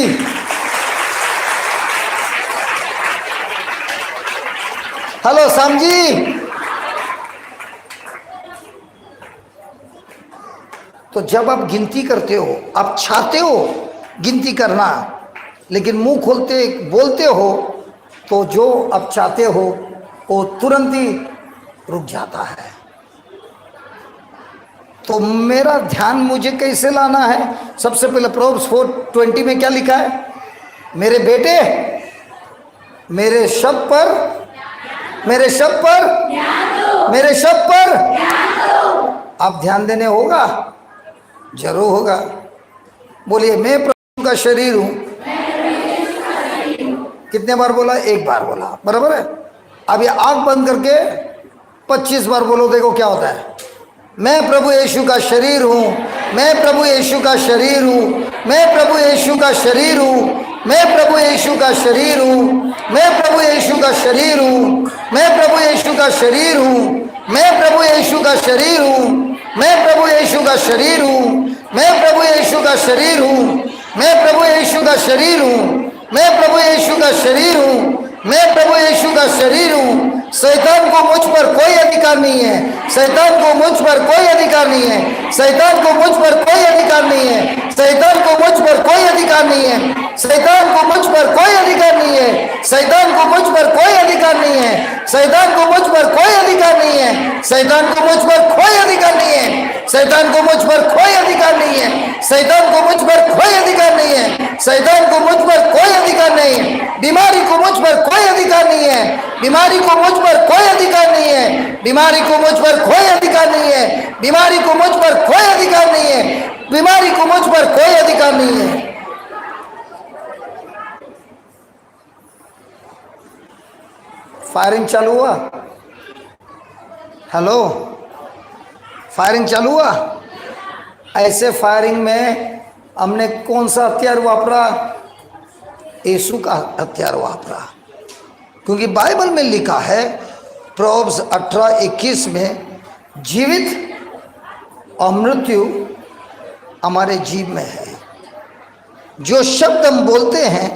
हेलो, समझी? तो जब आप गिनती करते हो, आप चाहते हो गिनती करना, लेकिन मुंह खोलते बोलते हो, तो जो आप चाहते हो वो तुरंत ही रुक जाता है। तो मेरा ध्यान मुझे कैसे लाना है? सबसे पहले प्रोवर्ब्स 4:20 में क्या लिखा है? मेरे बेटे, मेरे शब्द पर मेरे शब्द पर आप ध्यान देने होगा, जरूर होगा। बोलिए, मैं प्रभु का शरीर हूं। कितने बार बोला? एक बार बोला, बराबर है। अब ये आंख बंद करके 25 बार बोलो, देखो क्या होता है। मैं प्रभु यीशु का शरीर हूँ, मैं प्रभु यीशु का शरीर हूँ, मैं प्रभु यीशु का शरीर हूँ, मैं प्रभु यीशु का शरीर हूँ, मैं प्रभु यीशु का शरीर हूँ, मैं प्रभु यीशु का शरीर हूँ, मैं प्रभु यीशु का शरीर हूँ, मैं प्रभु यीशु का शरीर हूँ, मैं प्रभु यीशु का शरीर हूँ, मैं प्रभु यीशु का शरीर हूँ, मैं प्रभु यीशु का शरीर हूँ, मैं प्रभु यीशु का शरीर हूँ। शैतान को मुझ पर कोई अधिकार नहीं है, शैतान को मुझ पर कोई अधिकार नहीं है, शैतान को मुझ पर कोई अधिकार नहीं है, शैतान को मुझ पर कोई अधिकार नहीं है, शैतान को मुझ पर कोई अधिकार नहीं है, शैतान को मुझ पर कोई अधिकार नहीं है, शैतान को मुझ पर कोई अधिकार नहीं है, शैतान को मुझ पर कोई अधिकार नहीं है, शैतान को मुझ पर कोई अधिकार नहीं है, शैतान को मुझ पर कोई अधिकार नहीं है, शैतान को मुझ पर कोई अधिकार नहीं है, बीमारी को मुझ पर कोई अधिकार नहीं है, बीमारी को मुझ पर कोई अधिकार नहीं है, बीमारी को मुझ पर कोई अधिकार नहीं है, बीमारी को मुझ पर कोई अधिकार नहीं है, बीमारी को मुझ पर कोई अधिकार नहीं है। फायरिंग चालू हुआ? हेलो, फायरिंग चालू हुआ? ऐसे फायरिंग में हमने कौन सा हथियार वापरा? यीशु का हथियार वापरा। क्योंकि बाइबल में लिखा है, प्रोवर्ब्स 18:21 में, जीवित और मृत्यु हमारे जीव में है। जो शब्द हम बोलते हैं,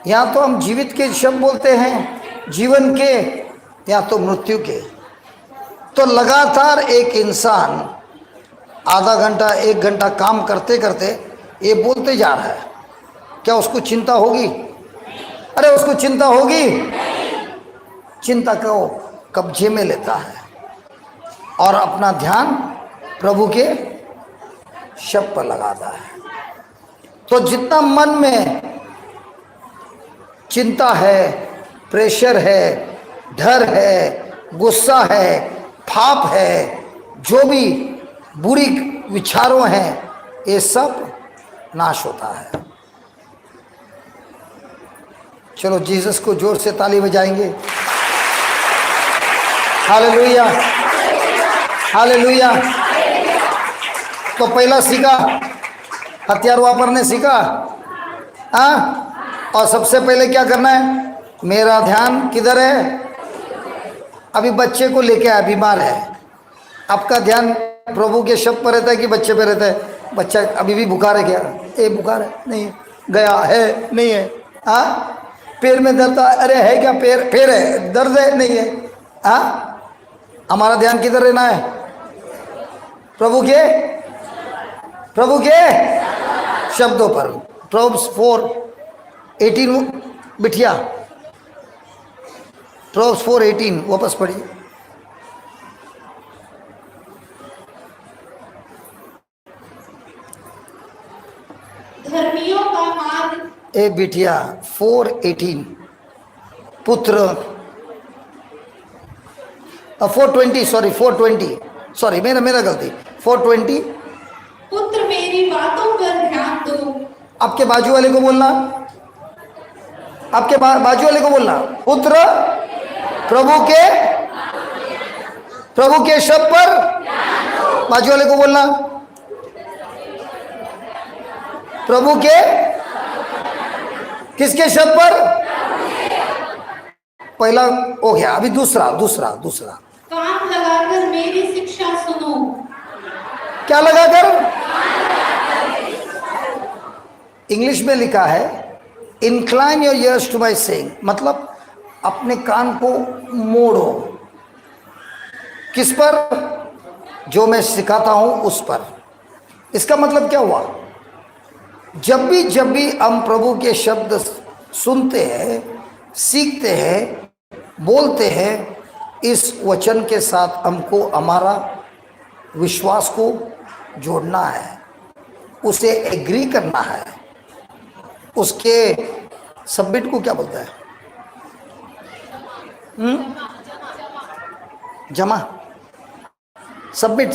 या तो हम जीवित के शब्द बोलते हैं, जीवन के, या तो मृत्यु के। तो लगातार एक इंसान आधा घंटा 1 घंटा काम करते करते ये बोलते जा रहा है, क्या उसको चिंता होगी? अरे उसको चिंता होगी? चिंता को कब्जे में लेता है और अपना ध्यान प्रभु के शब्द पर लगाता है। तो जितना मन में चिंता है, प्रेशर है, डर है, गुस्सा है, पाप है, जो भी बुरी विचारों हैं, ये सब नाश होता है। चलो जीसस को जोर से ताली बजाएंगे। Hallelujah, hallelujah. तो पहला सीखा, हथियार वापरने सीखा, हाँ। और सबसे पहले क्या करना है? मेरा ध्यान किधर है? अभी बच्चे को लेके आया, बीमार है, आपका ध्यान प्रभु के शब्द पर रहता है कि बच्चे पे रहता है? बच्चा अभी भी बुखार है क्या? ए बुखार है? नहीं है। गया है? नहीं है। हाँ, पैर में दर्द है? अरे है क्या? पैर है, दर्द है? नहीं है। हाँ, हमारा ध्यान किधर रहना है? प्रभु के शब्दों पर। प्रोवर्ब्स 4:18 बिठिया, प्रोवर्ब्स 4:18 वापस पढ़िए। धर्मियों का मार्ग। ए बिटिया 4:18 पुत्र 4:20 सॉरी 4:20 सॉरी मेरा गलती 4:20 पुत्र मेरी बातों पर ध्यान दो। आपके बाजू वाले को बोलना, आपके बाजू वाले को बोलना, पुत्र प्रभु के शब्द पर, बाजू वाले को बोलना प्रभु के किसके शब्द पर। पहला हो गया, अभी दूसरा कान लगाकर मेरी शिक्षा सुनो। क्या लगाकर? इंग्लिश में लिखा है incline your ears to my saying, मतलब अपने कान को मोड़ो। किस पर? जो मैं सिखाता हूं उस पर। इसका मतलब क्या हुआ? जब भी हम प्रभु के शब्द सुनते हैं, सीखते हैं, बोलते हैं, इस वचन के साथ हमको हमारा विश्वास को जोड़ना है, उसे एग्री करना है, उसके सबमिट को क्या बोलता है? जमा, सबमिट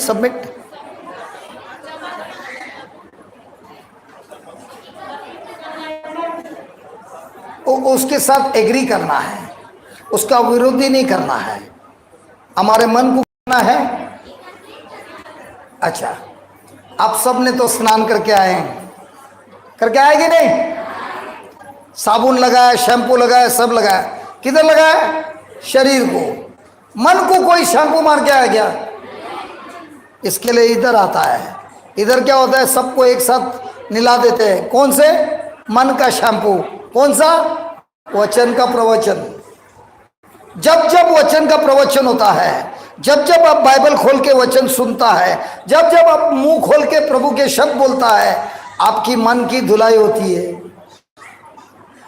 उसके साथ एग्री करना है, उसका विरोधी नहीं करना है, हमारे मन को करना है। अच्छा, आप सब ने तो स्नान करके आए हैं, करके आए कि नहीं? साबुन लगाया, शैम्पू लगाया, सब लगाया। किधर लगाया? शरीर को। मन को कोई शैम्पू मार के आया क्या? इसके लिए इधर आता है। इधर क्या होता है? सबको एक साथ मिला देते हैं। कौन से? मन का शैम्पू। कौन सा? वचन का प्रवचन। जब वचन का प्रवचन होता है, जब आप बाइबल खोल के वचन सुनता है, जब आप मुंह खोल के प्रभु के शब्द बोलता है, आपकी मन की धुलाई होती है।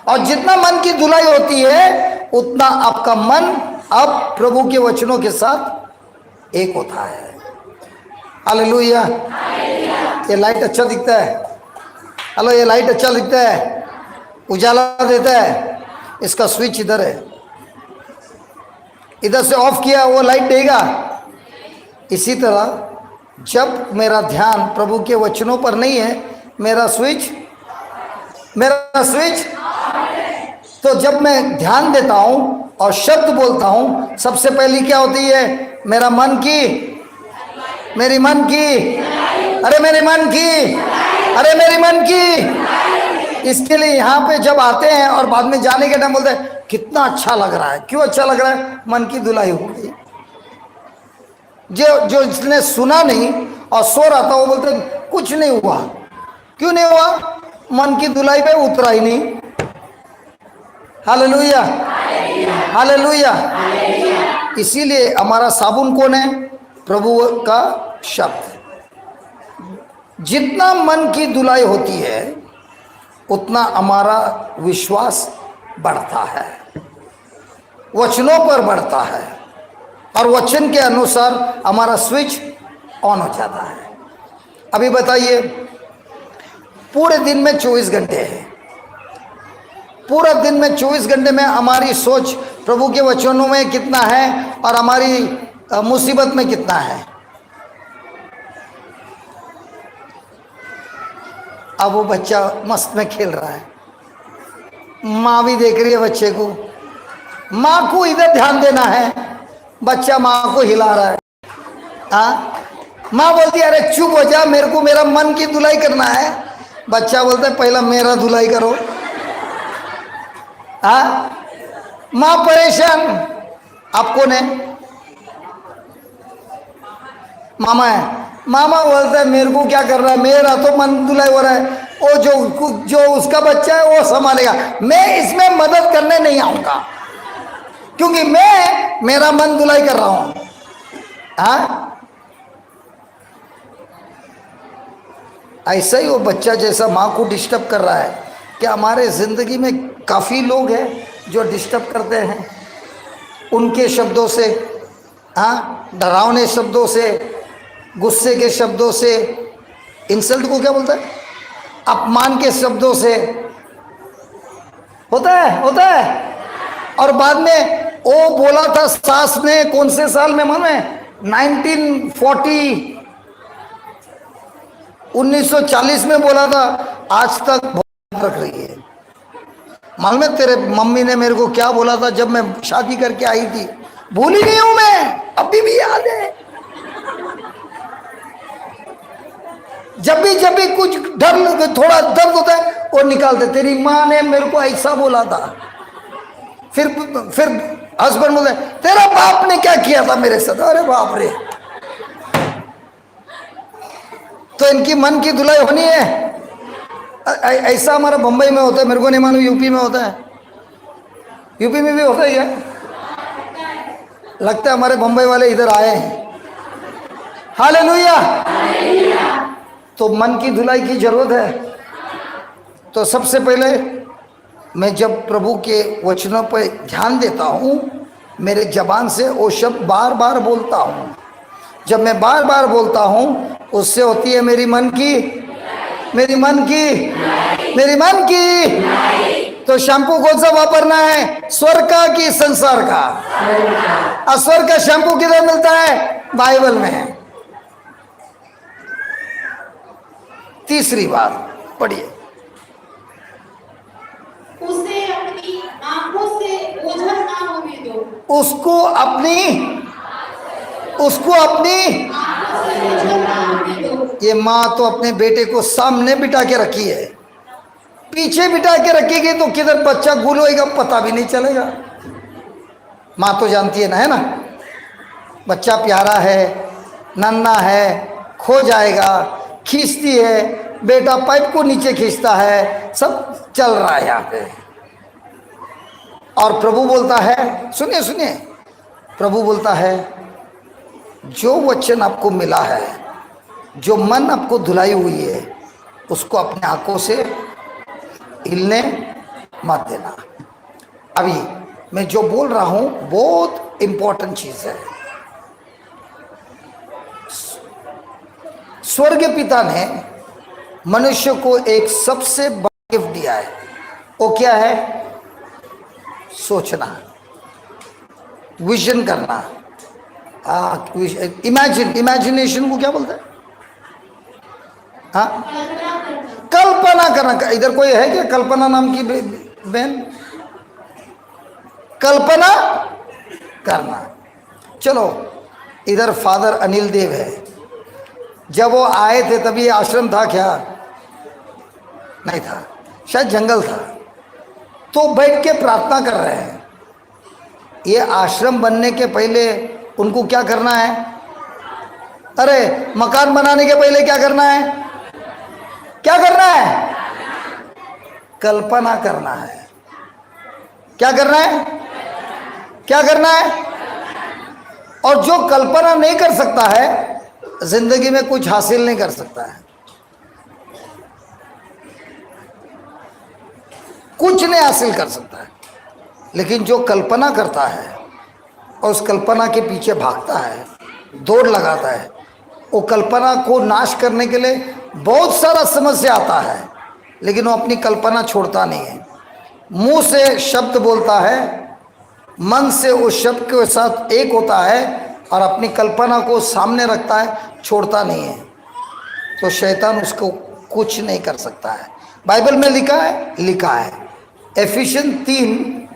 और जितना मन की धुलाई होती है, उतना आपका मन अब प्रभु के वचनों के साथ एक होता है। हालेलुया। ये लाइट अच्छा दिखता है। हेलो, ये लाइट अच्छा दिखता है, उजाला देता है। इसका स्विच इधर है, इधर से ऑफ किया वो लाइट देगा। इसी तरह जब मेरा ध्यान प्रभु के वचनों पर नहीं है, मेरा स्विच तो जब मैं ध्यान देता हूं और शब्द बोलता हूं, सबसे पहली क्या होती है? मेरी मन की, अरे मेरे मन की। इसके लिए यहाँ पे जब आते हैं और बाद में जाने के टाइम बोलते हैं कितना अच्छा लग रहा है। क्यों अच्छा लग रहा है? मन की धुलाई हो गई। जो जिसने सुना नहीं और सो रहा था, वो बोलते कुछ नहीं हुआ। क्यों नहीं हुआ? मन की धुलाई पे उतरा ही नहीं। Hallelujah, hallelujah. इसीलिए हमारा साबुन कौन है? प्रभु का शब्द। जितना मन की धुलाई होती है, उतना हमारा विश्वास बढ़ता है, वचनों पर बढ़ता है, और वचन के अनुसार हमारा स्विच ऑन हो जाता है। अभी बताइए, पूरे दिन में 24 घंटे हैं। पूरा दिन में 24 घंटे में हमारी सोच प्रभु के वचनों में कितना है और हमारी मुसीबत में कितना है? अब वो बच्चा मस्त में खेल रहा है, माँ भी देख रही है बच्चे को। माँ को इधर ध्यान देना है, बच्चा माँ को हिला रहा है। माँ बोलती है अरे चुप हो जा, मेरे को मेरा मन की धुलाई करना है। बच्चा बोलता है पहला मेरा धुलाई करो। माँ परेशान। आप कौन है? मामा है। मामा बोलता है मेरे को क्या कर रहा है, मेरा तो मन धुलाई हो रहा है, वो जो उसका बच्चा है वो संभालेगा, मैं इसमें मदद करने नहीं आऊंगा क्योंकि मैं मेरा मन धुलाई कर रहा हूं। ऐसा ही वो बच्चा जैसा माँ को डिस्टर्ब कर रहा है कि हमारे जिंदगी में काफ़ी लोग हैं जो डिस्टर्ब करते हैं उनके शब्दों से, डरावने शब्दों से, गुस्से के शब्दों से। इंसल्ट को क्या बोलता है? अपमान के शब्दों से, होता है। और बाद में वो बोला था सास ने, कौन से साल में मालूम है? 1940 में बोला था, आज तक बहुत रख रही है। मालूम है तेरे मम्मी ने मेरे को क्या बोला था जब मैं शादी करके आई थी? भूल ही नहीं हूं मैं, अभी भी याद है। जब भी कुछ डर, थोड़ा दर्द होता है वो निकालते, तेरी माँ ने मेरे को ऐसा बोला था। फिर हस्बैंड बोलते, तेरा बाप ने क्या किया था मेरे साथ? अरे बाप रे। तो इनकी मन की धुलाई होनी है। ऐसा हमारा बंबई में होता है, मेरे को नहीं मालूम यूपी में होता है। यूपी में भी होता है क्या? लगता है हमारे बंबई वाले इधर आए हैं। हालेलुया। तो मन की धुलाई की जरूरत है। तो सबसे पहले मैं जब प्रभु के वचनों पर ध्यान देता हूँ, मेरे जबान से वो शब्द बार बार बोलता हूँ। जब मैं बार बार बोलता हूँ, उससे होती है मेरी मन की तो शैम्पू कौन सा वापरना है? स्वर्ग का कि संसार का? और स्वर्ग का शैम्पू किधर मिलता है? बाइबल में। तीसरी बात पढ़िए, उसे अपनी आंखों से ओझल ना होने दो। उसको अपनी आंखों से ओझल ना होने दो। ये माँ तो अपने बेटे को सामने बिठा के रखी है, पीछे बिठा के रखेगी तो किधर बच्चा गुल होएगा पता भी नहीं चलेगा। माँ तो जानती है ना, बच्चा प्यारा है, नन्हा है, खो जाएगा, खींचती है, बेटा पाइप को नीचे खींचता है, सब चल रहा है यहाँ पे। और प्रभु बोलता है, सुनिए, प्रभु बोलता है, जो वचन आपको मिला है, जो मन आपको धुलाई हुई है, उसको अपने आंखों से हिलने मत देना। अभी मैं जो बोल रहा हूं बहुत इंपॉर्टेंट चीज है। स्वर्ग पिता ने मनुष्य को एक सबसे बड़ा गिफ्ट दिया है। वो क्या है? सोचना, विजन करना, इमेजिनेशन को क्या बोलते हैं? हाँ, कल्पना करना। इधर कोई है क्या कल्पना नाम की बहन? कल्पना करना। चलो, इधर फादर अनिल देव है, जब वो आए थे तभी आश्रम था क्या? नहीं था, शायद जंगल था। तो बैठ के प्रार्थना कर रहे हैं। ये आश्रम बनने के पहले उनको क्या करना है? अरे मकान बनाने के पहले क्या करना है? क्या करना है? कल्पना करना है। क्या करना है? क्या करना है? और जो कल्पना नहीं कर सकता है, जिंदगी में कुछ हासिल नहीं कर सकता है, कुछ नहीं हासिल कर सकता है। लेकिन जो कल्पना करता है और उस कल्पना के पीछे भागता है, दौड़ लगाता है, वो कल्पना को नाश करने के लिए बहुत सारा समस्या आता है, लेकिन वो अपनी कल्पना छोड़ता नहीं है। मुंह से शब्द बोलता है, मन से उस शब्द के साथ एक होता है और अपनी कल्पना को सामने रखता है, छोड़ता नहीं है। तो शैतान उसको कुछ नहीं कर सकता है। बाइबल में लिखा है एफिशियन 3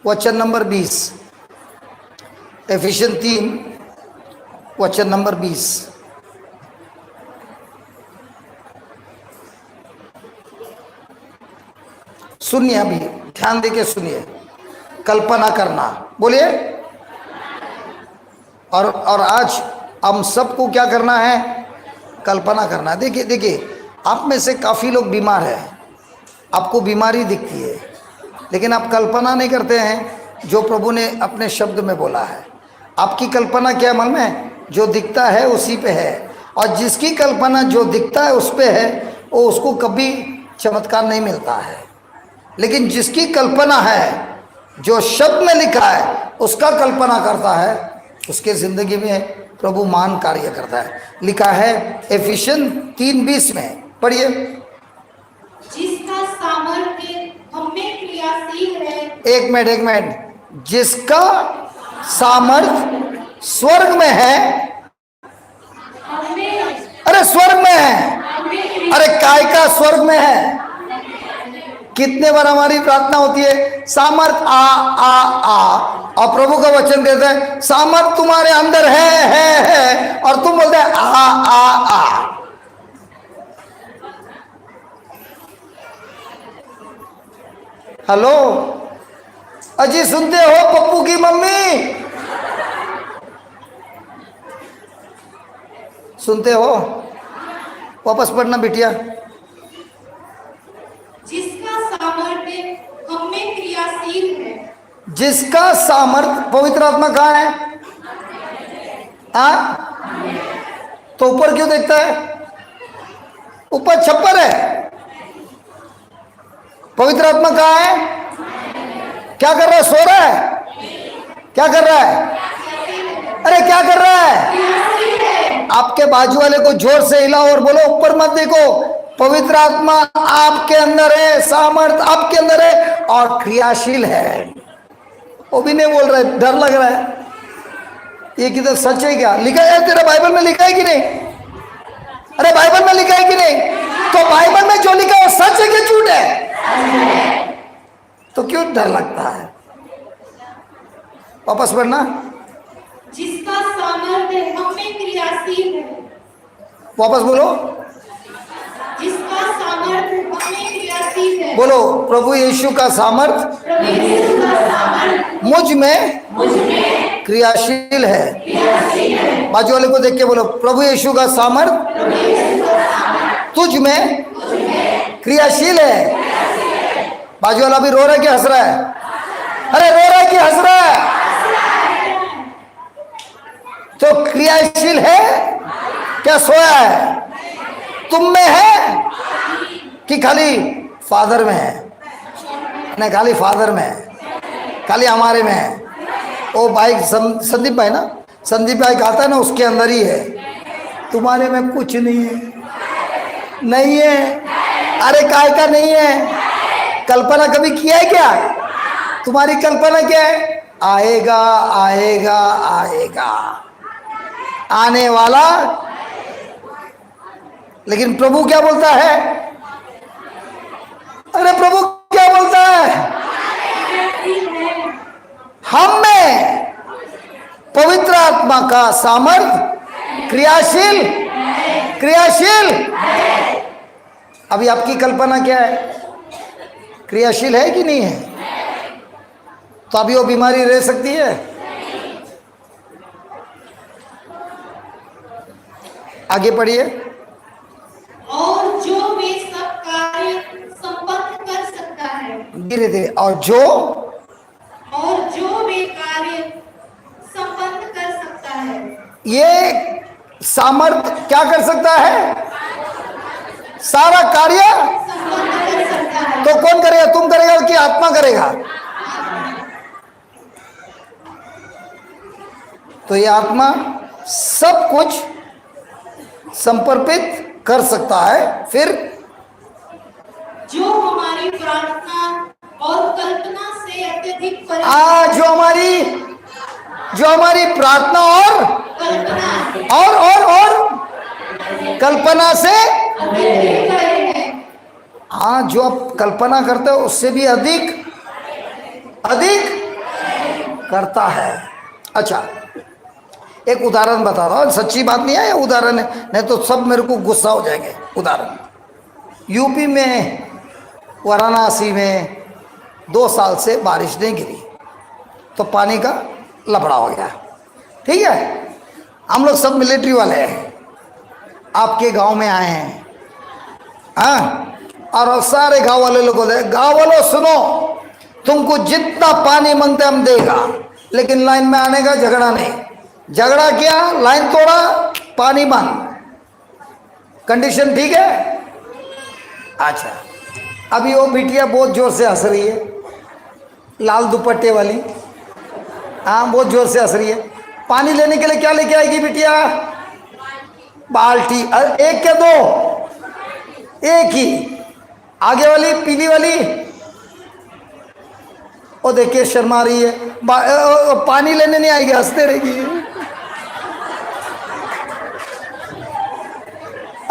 वचन नंबर 20। एफिशियन 3 वचन नंबर 20। सुनिए, अभी ध्यान देके सुनिए। कल्पना करना, बोलिए। और आज हम सबको क्या करना है? कल्पना करना। देखिए, आप में से काफ़ी लोग बीमार हैं, आपको बीमारी दिखती है, लेकिन आप कल्पना नहीं करते हैं जो प्रभु ने अपने शब्द में बोला है। आपकी कल्पना क्या मन में? जो दिखता है उसी पे है, और जिसकी कल्पना जो दिखता है उस पे है, वो उसको कभी चमत्कार नहीं मिलता है। लेकिन जिसकी कल्पना है, जो शब्द में लिखा है, उसका कल्पना करता है, उसके जिंदगी में प्रभु महान कार्य करता है। लिखा है एफिशियन 3:20 में, पढ़िए। जिसका सामर्थ्य हम में क्रियाशील है। एक मिनट, जिसका सामर्थ स्वर्ग में है, अरे स्वर्ग में है, अरे काय का स्वर्ग में है। कितने बार हमारी प्रार्थना होती है सामर्थ आ और प्रभु का वचन कहते हैं सामर्थ तुम्हारे अंदर है और तुम बोलते हैं आ। हेलो अजी, सुनते हो पप्पू की मम्मी? सुनते हो? वापस पढ़ना बिटिया। जिसका सामर्थ्य हम में क्रियाशील है। जिसका सामर्थ, पवित्र आत्मा कहाँ है? तो ऊपर क्यों देखता है? ऊपर छप्पर है। पवित्र आत्मा कहाँ है? क्या कर रहा है? सो रहा है? क्या कर रहा है? अरे क्या कर रहा है? आपके बाजू वाले को जोर से हिलाओ और बोलो ऊपर मत देखो, पवित्र आत्मा आपके अंदर है, सामर्थ आपके अंदर है और क्रियाशील है। वो भी नहीं बोल रहा है, डर लग रहा है। ये किधर सच है क्या? लिखा है तेरा बाइबल में, लिखा है कि नहीं? अरे बाइबल में लिखा है कि नहीं? तो बाइबल में जो लिखा है वो सच है कि झूठ है? तो क्यों डर लगता है? वापस पढ़ना। जिसका सामर्थ्य हम में क्रियाशील है। वापस बोलो। जिसका सामर्थ्य हम में क्रियाशील है। बोलो प्रभु यीशु का सामर्थ प्रभु यीशु का सामर्थ्य मुझ में क्रियाशील है। बाजू वाले को देख के बोलो प्रभु यीशु का सामर्थ तुझ में क्रियाशील है। बाजू वाला भी रो रहा है कि हंस रहा है? अरे रो रहा है कि हंस रहा है? तो क्रियाशील है क्या सोया है? तुम में है कि खाली फादर में है? नहीं, खाली फादर में है, खाली हमारे में है। वो भाई संदीप भाई ना, संदीप भाई कहता है ना, उसके अंदर ही है। तुम्हारे में कुछ नहीं है, नहीं है। अरे काय का नहीं है? कल्पना कभी किया है क्या? तुम्हारी कल्पना क्या है? आएगा आएगा आएगा, आने वाला। लेकिन प्रभु क्या बोलता है? अरे प्रभु क्या बोलता है? हम में पवित्र आत्मा का सामर्थ क्रियाशील अभी आपकी कल्पना क्या है? क्रियाशील है कि नहीं है? तो अभी वो बीमारी रह सकती है? आगे पढ़िए। और जो वे सब कार्य संपन्न कर सकता है। धीरे धीरे। और जो वे कार्य संपन्न कर सकता है। ये सामर्थ क्या कर सकता है? सारा कार्य संपन्न कर सकता है। तो कौन करेगा? तुम करेगा कि आत्मा करेगा? तो ये आत्मा सब कुछ समर्पित कर सकता है। फिर जो हमारी प्रार्थना और कल्पना से अत्यधिक जो हमारी प्रार्थना और कल्पना से हाँ, जो आप कल्पना करते हो उससे भी अधिक करता है। अच्छा, एक उदाहरण बता रहा हूँ, सच्ची बात नहीं है, ये उदाहरण है, नहीं तो सब मेरे को गुस्सा हो जाएंगे। उदाहरण, यूपी में वाराणसी में 2 साल से बारिश नहीं गिरी तो पानी का लफड़ा हो गया। ठीक है, हम लोग सब मिलिट्री वाले हैं, आपके गांव में आए हैं, हाँ, और सारे गांव वाले लोगों को, गांव वालों सुनो, तुमको जितना पानी मांगते हम देगा, लेकिन लाइन में आने का झगड़ा नहीं। झगड़ा किया, लाइन तोड़ा, पानी बंद, कंडीशन ठीक है? अच्छा, अभी वो बिटिया बहुत जोर से हंस रही है, लाल दुपट्टे वाली, हाँ, बहुत जोर से हंस रही है। पानी लेने के लिए क्या लेके आएगी बिटिया? बाल्टी। एक क्या 2? एक ही। आगे वाली पीली वाली, वो देखिए शर्मा रही है, पानी लेने नहीं आएगी, हंसते रहेगी।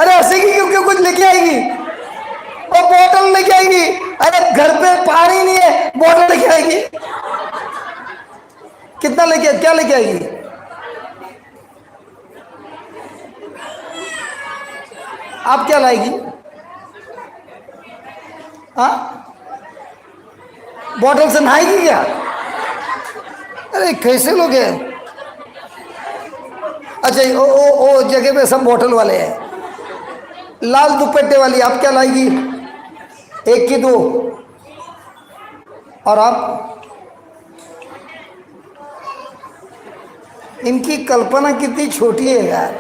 अरे हंसेगी क्यों, क्यों कुछ लेके आएगी, वो बोतल लेके आएगी। अरे घर पे पानी नहीं है, बोतल लेके आएगी। कितना लेके, क्या लेके आएगी? आप क्या लाएगी? हाँ, बोतल से नहाएगी क्या? अरे कैसे लोग हैं। अच्छा, ओ जगह पे सब बोतल वाले हैं। लाल दुपट्टे वाली आप क्या लाएगी? एक की दो। और आप, इनकी कल्पना कितनी छोटी है यार।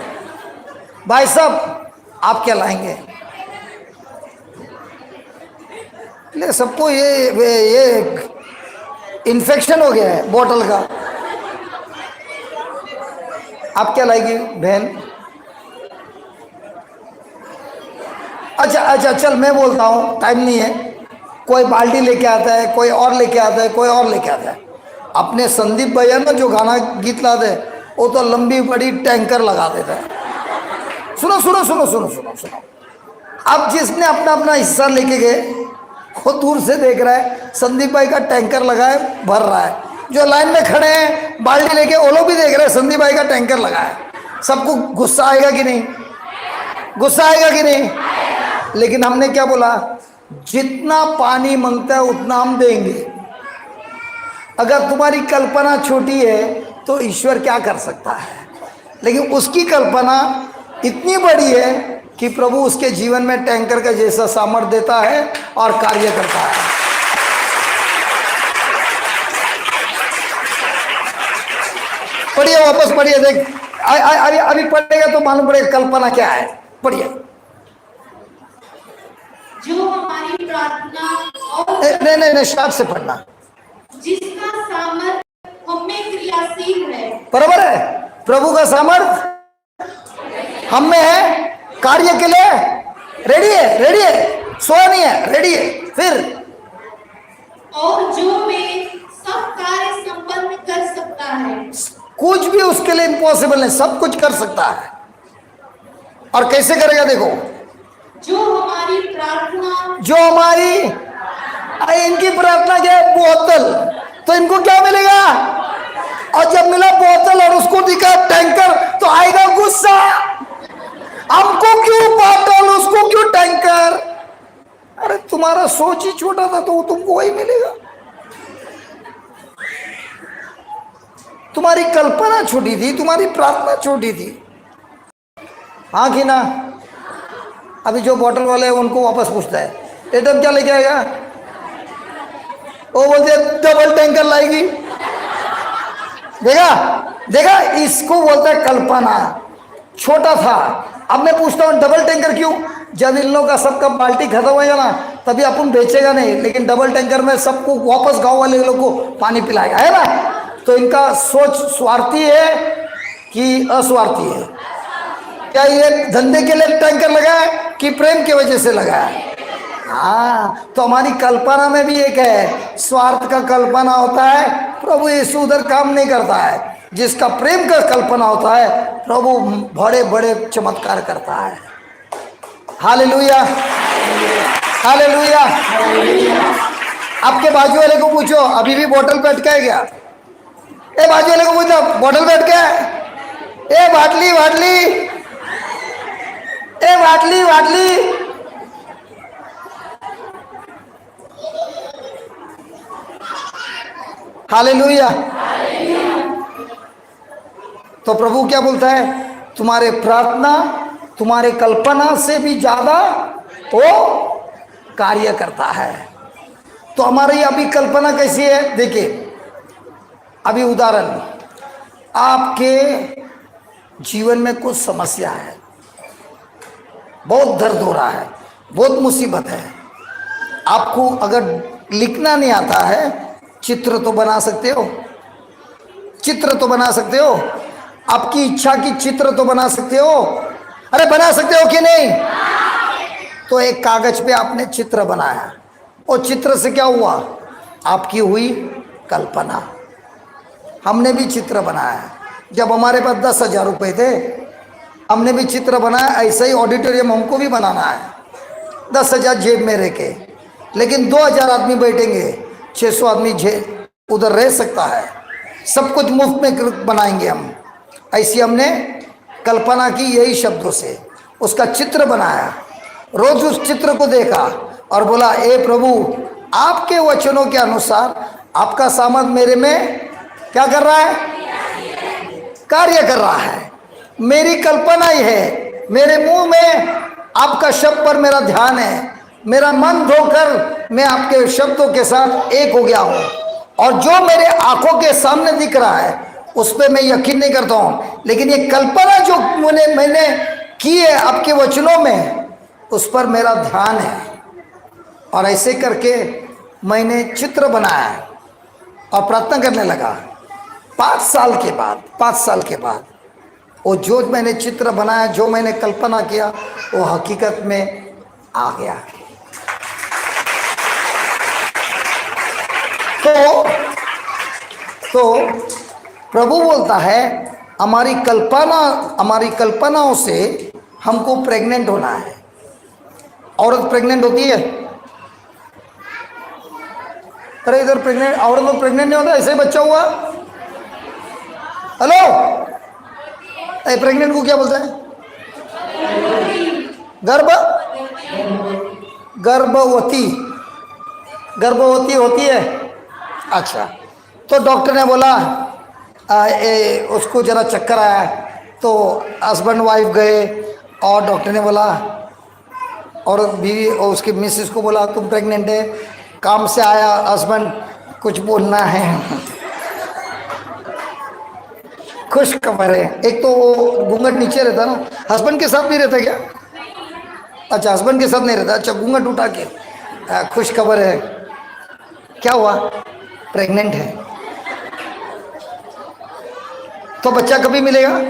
भाई साहब आप क्या लाएंगे? ले सबको ये इन्फेक्शन हो गया है बोतल का। आप क्या लाएगी बहन? अच्छा चल मैं बोलता हूँ, टाइम नहीं है। कोई बाल्टी लेके आता है, कोई और लेके आता है, कोई और लेके आता है। अपने संदीप भैया ना जो गाना गीत लाते हैं, वो तो लंबी बड़ी टैंकर लगा देता है। सुनो सुनो सुनो सुनो सुनो सुनो, अब जिसने अपना अपना हिस्सा लेके गए, वो दूर से देख रहा है संदीप भाई का टैंकर लगा है, भर रहा है। जो लाइन में खड़े हैं बाल्टी लेके, वो लोग भी देख रहे हैं संदीप भाई का टैंकर लगा है। सबको गुस्सा आएगा कि नहीं? गुस्सा आएगा कि नहीं? लेकिन हमने क्या बोला? जितना पानी मांगता है उतना हम देंगे। अगर तुम्हारी कल्पना छोटी है तो ईश्वर क्या कर सकता है? लेकिन उसकी कल्पना इतनी बड़ी है कि प्रभु उसके जीवन में टैंकर का जैसा सामर्थ्य देता है और कार्य करता है। पढ़िए, वापस पढ़िए, देख अभी पढ़ेगा तो मालूम पड़ेगा कल्पना क्या है। पढ़िए। जो हमारी प्रार्थना और नहीं स्टार्ट से पढ़ना। जिसका सामर्थ हम में क्रियाशील है। बराबर है, प्रभु का सामर्थ हम में है, कार्य के लिए रेडी है, रेडी है, सोया नहीं है, रेडी है। फिर और जो वे सब कार्य संपन्न कर सकता है। कुछ भी उसके लिए इम्पॉसिबल नहीं, सब कुछ कर सकता है। और कैसे करेगा? देखो, जो हमारी प्रार्थना, जो हमारी, इनकी प्रार्थना क्या है? बोतल। तो इनको क्या मिलेगा? और जब मिला बोतल और उसको दिखा टैंकर, तो आएगा गुस्सा। हमको क्यों बोतल, उसको क्यों टैंकर? अरे तुम्हारा सोच ही छोटा था तो तुमको वही मिलेगा। तुम्हारी कल्पना छोटी थी, तुम्हारी प्रार्थना छोटी थी। हाँ कि ना? अभी जो बोतल वाले हैं उनको वापस पूछता है, एटम क्या लेके आएगा? वो बोलते डबल टैंकर लाएगी। देखा देखा, इसको बोलता है कल्पना। छोटा था। अब मैं पूछता हूँ डबल टैंकर क्यों? जब इन लोगों का सबका बाल्टी खत्म होएगा ना, तभी अपन बेचेगा नहीं, लेकिन डबल टैंकर में सबको वापस गांव वाले लोग को पानी पिलाएगा, है ना? तो इनका सोच स्वार्थी है कि अस्वार्थी है? क्या ये धंधे के लिए टैंकर लगा है कि प्रेम की वजह से लगा है? हाँ, तो हमारी कल्पना में भी एक है, स्वार्थ का कल्पना होता है, प्रभु यीशु उधर काम नहीं करता है। जिसका प्रेम का कल्पना होता है, प्रभु बड़े बड़े चमत्कार करता है। Hallelujah, hallelujah. आपके बाजू वाले को पूछो, अभी भी बोतल पे अटका है क्या? ए बाजू वाले को पूछो, बोतल पे अटका है? ए बाटली बाटली, ए बाटली बाटली। हालेलुया। तो प्रभु क्या बोलता है? तुम्हारे प्रार्थना, तुम्हारे कल्पना से भी ज्यादा वो कार्य करता है। तो हमारी अभी कल्पना कैसी है? देखिए, अभी उदाहरण, आपके जीवन में कुछ समस्या है, बहुत दर्द हो रहा है, बहुत मुसीबत है। आपको अगर लिखना नहीं आता है, चित्र तो बना सकते हो, चित्र तो बना सकते हो, आपकी इच्छा की चित्र तो बना सकते हो। अरे बना सकते हो कि नहीं? तो एक कागज पे आपने चित्र बनाया, और चित्र से क्या हुआ? आपकी हुई कल्पना। हमने भी चित्र बनाया। जब हमारे पास 10,000 रुपये थे, हमने भी चित्र बनाया। ऐसा ही ऑडिटोरियम हमको भी बनाना है, 10,000 जेब में रह के, लेकिन 2,000 आदमी बैठेंगे, 600 आदमी उधर रह सकता है, सब कुछ मुफ्त में बनाएंगे हम। ऐसी हमने कल्पना की, यही शब्दों से उसका चित्र बनाया। रोज उस चित्र को देखा और बोला, ए प्रभु, आपके वचनों के अनुसार आपका सामर्थ मेरे में क्या कर रहा है? कार्य कर रहा है। मेरी कल्पना ही है, मेरे मुंह में आपका शब्द पर मेरा ध्यान है, मेरा मन धोकर मैं आपके शब्दों के साथ एक हो गया हूं, और जो मेरे आंखों के सामने दिख रहा है उस पर मैं यकीन नहीं करता हूं, लेकिन ये कल्पना जो मैंने की है आपके वचनों में, उस पर मेरा ध्यान है। और ऐसे करके मैंने चित्र बनाया और प्रार्थना करने लगा। 5 साल के बाद वो जो मैंने चित्र बनाया, जो मैंने कल्पना किया, वो हकीकत में आ गया। तो प्रभु बोलता है, हमारी कल्पनाओं से हमको प्रेग्नेंट होना है। औरत प्रेग्नेंट होती है? अरे इधर प्रेग्नेंट, औरत लोग प्रेग्नेंट नहीं होता, ऐसे ही बच्चा हुआ। हेलो, प्रेग्नेंट को क्या बोलते हैं? गर्भवती होती है। अच्छा, तो डॉक्टर ने बोला उसको जरा चक्कर आया, तो हस्बैंड वाइफ गए और डॉक्टर ने बोला, और बीवी और उसकी मिसेस को बोला, तुम प्रेग्नेंट है। काम से आया हस्बैंड, कुछ बोलना है, खुश खबर है। एक तो वो घूंघट नीचे रहता ना, हस्बैंड के साथ नहीं रहता क्या? अच्छा, हस्बैंड के साथ नहीं रहता। अच्छा, घूंघट उठा के खुश खबर है, क्या हुआ? प्रेग्नेंट है। तो बच्चा कभी मिलेगा?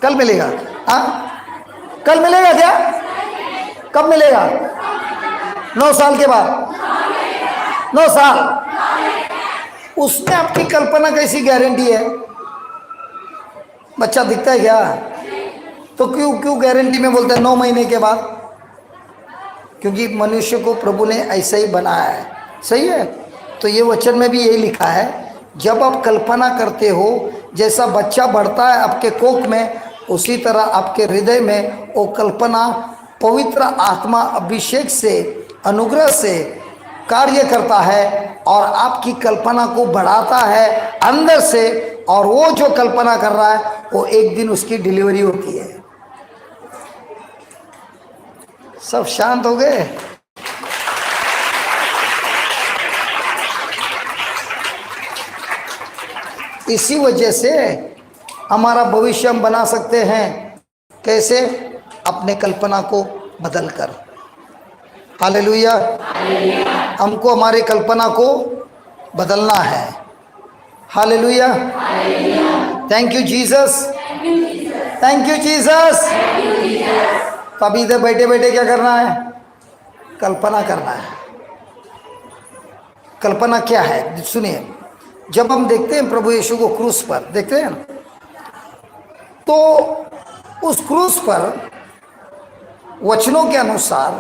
कल मिलेगा। हाँ, कल मिलेगा क्या? कब मिलेगा? 9 साल के बाद। 9 साल। उसमें आपकी कल्पना कैसी गारंटी है? बच्चा दिखता है क्या? तो क्यों गारंटी में बोलते हैं 9 महीने के बाद? क्योंकि मनुष्य को प्रभु ने ऐसा ही बनाया है। सही है। तो ये वचन में भी यही लिखा है, जब आप कल्पना करते हो, जैसा बच्चा बढ़ता है आपके कोख में, उसी तरह आपके हृदय में वो कल्पना पवित्र आत्मा अभिषेक से, अनुग्रह से कार्य करता है और आपकी कल्पना को बढ़ाता है अंदर से। और वो जो कल्पना कर रहा है, वो एक दिन उसकी डिलीवरी होती है। सब शांत हो गए? इसी वजह से हमारा भविष्य हम बना सकते हैं। कैसे? अपने कल्पना को बदलकर। हालेलुया। हमको हमारी कल्पना को बदलना है। Hallelujah. Thank you Jesus, thank you Jesus. तो अभी इधर बैठे बैठे क्या करना है? कल्पना करना है। कल्पना क्या है? सुनिए, जब हम देखते हैं प्रभु यीशु को क्रूस पर, देखते हैं, तो उस क्रूस पर वचनों के अनुसार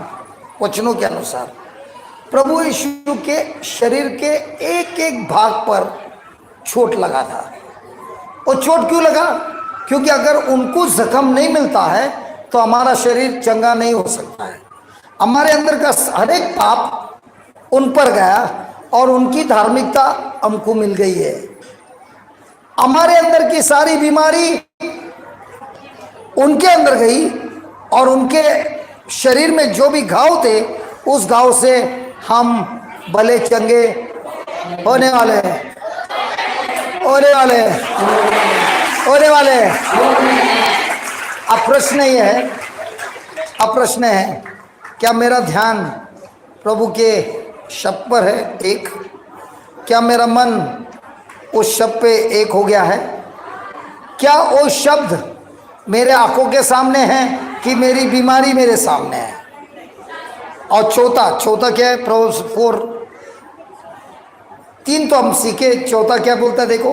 प्रभु यीशु के शरीर के एक एक भाग पर चोट लगा था। और चोट क्यों लगा? क्योंकि अगर उनको जख्म नहीं मिलता है तो हमारा शरीर चंगा नहीं हो सकता है। हमारे अंदर का हर एक पाप उन पर गया और उनकी धार्मिकता हमको मिल गई है। हमारे अंदर की सारी बीमारी उनके अंदर गई और उनके शरीर में जो भी घाव थे, उस घाव से हम भले चंगे होने वाले। अब प्रश्न ये है, क्या मेरा ध्यान प्रभु के शब्द पर है? एक, क्या मेरा मन उस शब्द पे एक हो गया है? क्या वो शब्द मेरे आंखों के सामने है कि मेरी बीमारी मेरे सामने है? और चौथा क्या है? प्रोवर्ब्स 4। 3 तो हम सीखे, चौथा क्या बोलता है देखो।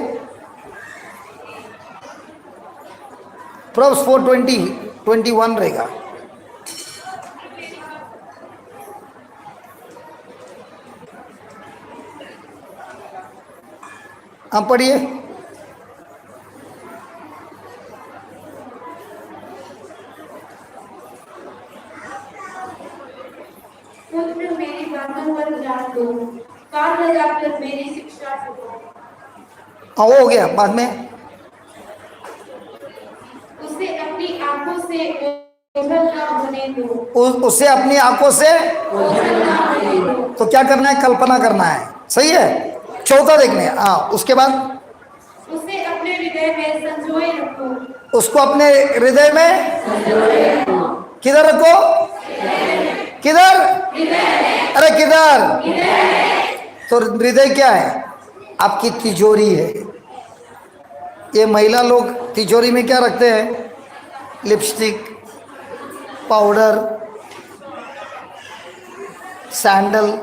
प्रोवर्ब्स 4:21 रहेगा। आप पढ़िए। पुत्र मेरी बातों पर ध्यान दो, कान लगाकर मेरी शिक्षा सुनो। हाँ, वो हो गया। बाद में उसे अपनी आंखों से ओझल ना होने दो। उसे अपनी आंखों से, ओझल ना होने दो। तो क्या करना है? कल्पना करना है। सही है। चौथा देखने। हाँ, उसके बाद उसे अपने हृदय में संजोए रखो। उसको अपने हृदय में किधर रखो? किधर? अरे किधर? तो हृदय क्या है? आपकी तिजोरी है। ये महिला लोग तिजोरी में क्या रखते हैं? लिपस्टिक, पाउडर, सैंडल,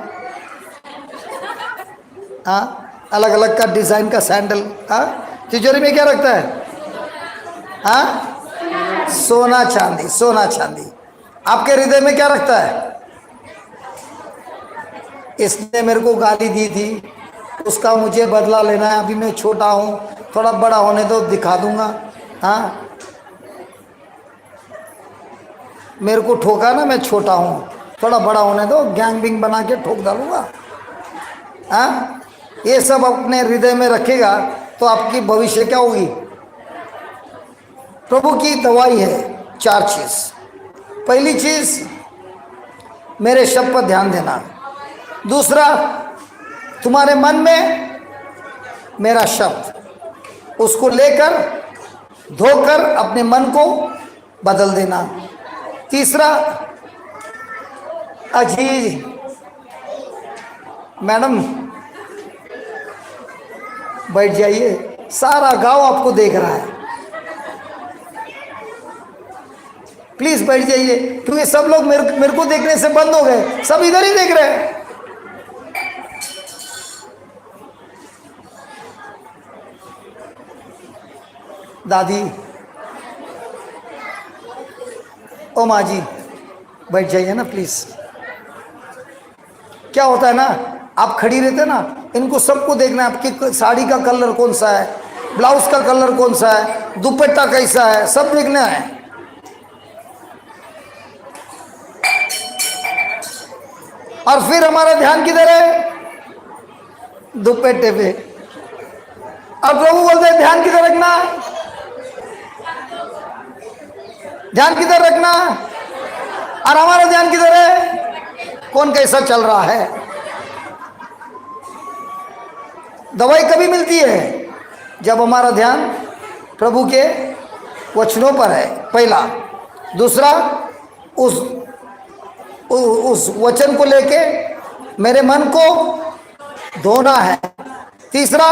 हाँ, अलग अलग का डिजाइन का सैंडल। हाँ, तिजोरी में क्या रखता है? हाँ, सोना चांदी। सोना चांदी। आपके हृदय में क्या रखता है? इसने मेरे को गाली दी थी, उसका मुझे बदला लेना है। अभी मैं छोटा हूँ, थोड़ा बड़ा होने दो, दिखा दूंगा। हाँ, मेरे को ठोका ना, मैं छोटा हूँ, थोड़ा बड़ा होने दो, गैंग बिंग बना के ठोक डालूंगा। हाँ, ये सब अपने हृदय में रखेगा तो आपकी भविष्य क्या होगी? प्रभु की दवाई है 4 चीज। पहली चीज, मेरे शब्द पर ध्यान देना। दूसरा, तुम्हारे मन में मेरा शब्द, उसको लेकर धोकर अपने मन को बदल देना। तीसरा, अजीज मैडम बैठ जाइए, सारा गांव आपको देख रहा है, प्लीज बैठ जाइए, क्योंकि सब लोग मेरे को देखने से बंद हो गए, सब इधर ही देख रहे हैं। दादी, ओ माँ जी, बैठ जाइए ना प्लीज। क्या होता है ना, आप खड़ी रहते ना, इनको सबको देखना है, आपकी साड़ी का कलर कौन सा है, ब्लाउज का कलर कौन सा है, दुपट्टा कैसा है, सब देखना है। और फिर हमारा ध्यान किधर है? दुपट्टे पे। और प्रभु बोलते हैं ध्यान किधर रखना? ध्यान किधर रखना? और हमारा ध्यान किधर है? कौन कैसा चल रहा है? दवाई कभी मिलती है जब हमारा ध्यान प्रभु के वचनों पर है, पहला। दूसरा, उस वचन को लेके मेरे मन को धोना है। तीसरा,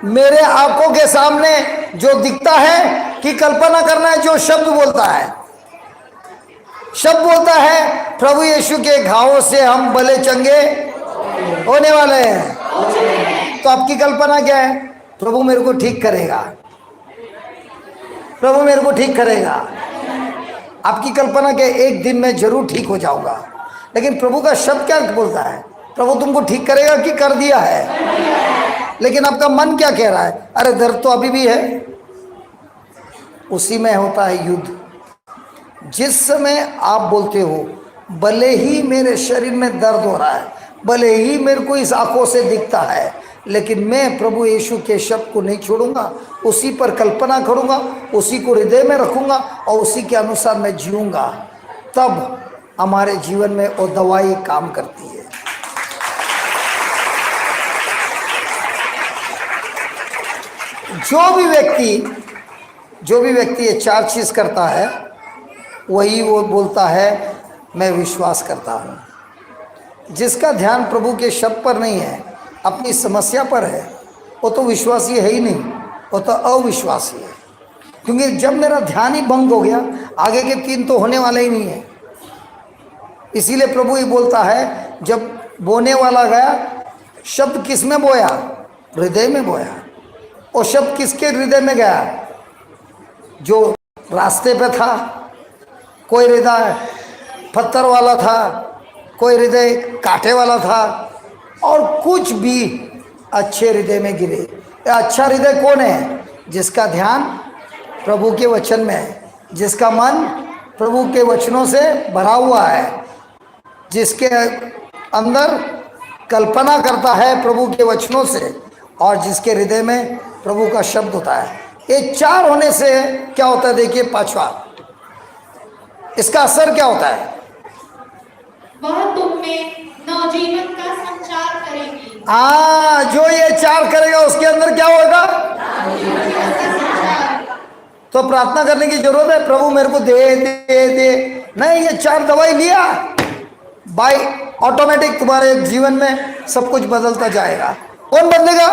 मेरे आंखों के सामने जो दिखता है कि कल्पना करना है, जो शब्द बोलता है। शब्द बोलता है प्रभु यीशु के घावों से हम भले चंगे होने वाले हैं। तो आपकी कल्पना क्या है? प्रभु मेरे को ठीक करेगा, प्रभु मेरे को ठीक करेगा। आपकी कल्पना क्या? एक दिन में जरूर ठीक हो जाऊंगा। लेकिन प्रभु का शब्द क्या बोलता है? प्रभु तुमको ठीक करेगा कि कर दिया है? लेकिन आपका मन क्या कह रहा है? अरे दर्द तो अभी भी है। उसी में होता है युद्ध। जिस समय आप बोलते हो भले ही मेरे शरीर में दर्द हो रहा है, भले ही मेरे को इस आंखों से दिखता है, लेकिन मैं प्रभु यीशु के शब्द को नहीं छोड़ूंगा, उसी पर कल्पना करूंगा, उसी को हृदय में रखूंगा और उसी के अनुसार मैं जीऊंगा, तब हमारे जीवन में वो दवाई काम करती है। जो भी व्यक्ति ये 4 चीज करता है, वही वो बोलता है मैं विश्वास करता हूँ। जिसका ध्यान प्रभु के शब्द पर नहीं है, अपनी समस्या पर है, वो तो विश्वासी है ही नहीं, वो तो अविश्वासी है। क्योंकि जब मेरा ध्यान ही भंग हो गया, आगे के 3 तो होने वाले ही नहीं है। इसीलिए प्रभु ही बोलता है, जब बोने वाला गया, शब्द किस में बोया? हृदय में बोया। और शब्द किसके हृदय में गया? जो रास्ते पे था। कोई हृदय पत्थर वाला था, कोई हृदय कांटे वाला था, और कुछ भी अच्छे हृदय में गिरे। अच्छा हृदय कौन है? जिसका ध्यान प्रभु के वचन में है, जिसका मन प्रभु के वचनों से भरा हुआ है, जिसके अंदर कल्पना करता है प्रभु के वचनों से, और जिसके हृदय में प्रभु का शब्द होता है। ये 4 होने से क्या होता है? देखिए 5वां, इसका असर क्या होता है? वह तुम में नवजीवन का संचार करेगी। जो ये 4 करेगा उसके अंदर क्या होगा? तो प्रार्थना करने की जरूरत है, प्रभु मेरे को दे दे दे। नहीं, ये 4 दवाई लिया, बाय ऑटोमेटिक तुम्हारे जीवन में सब कुछ बदलता जाएगा। कौन बदलेगा?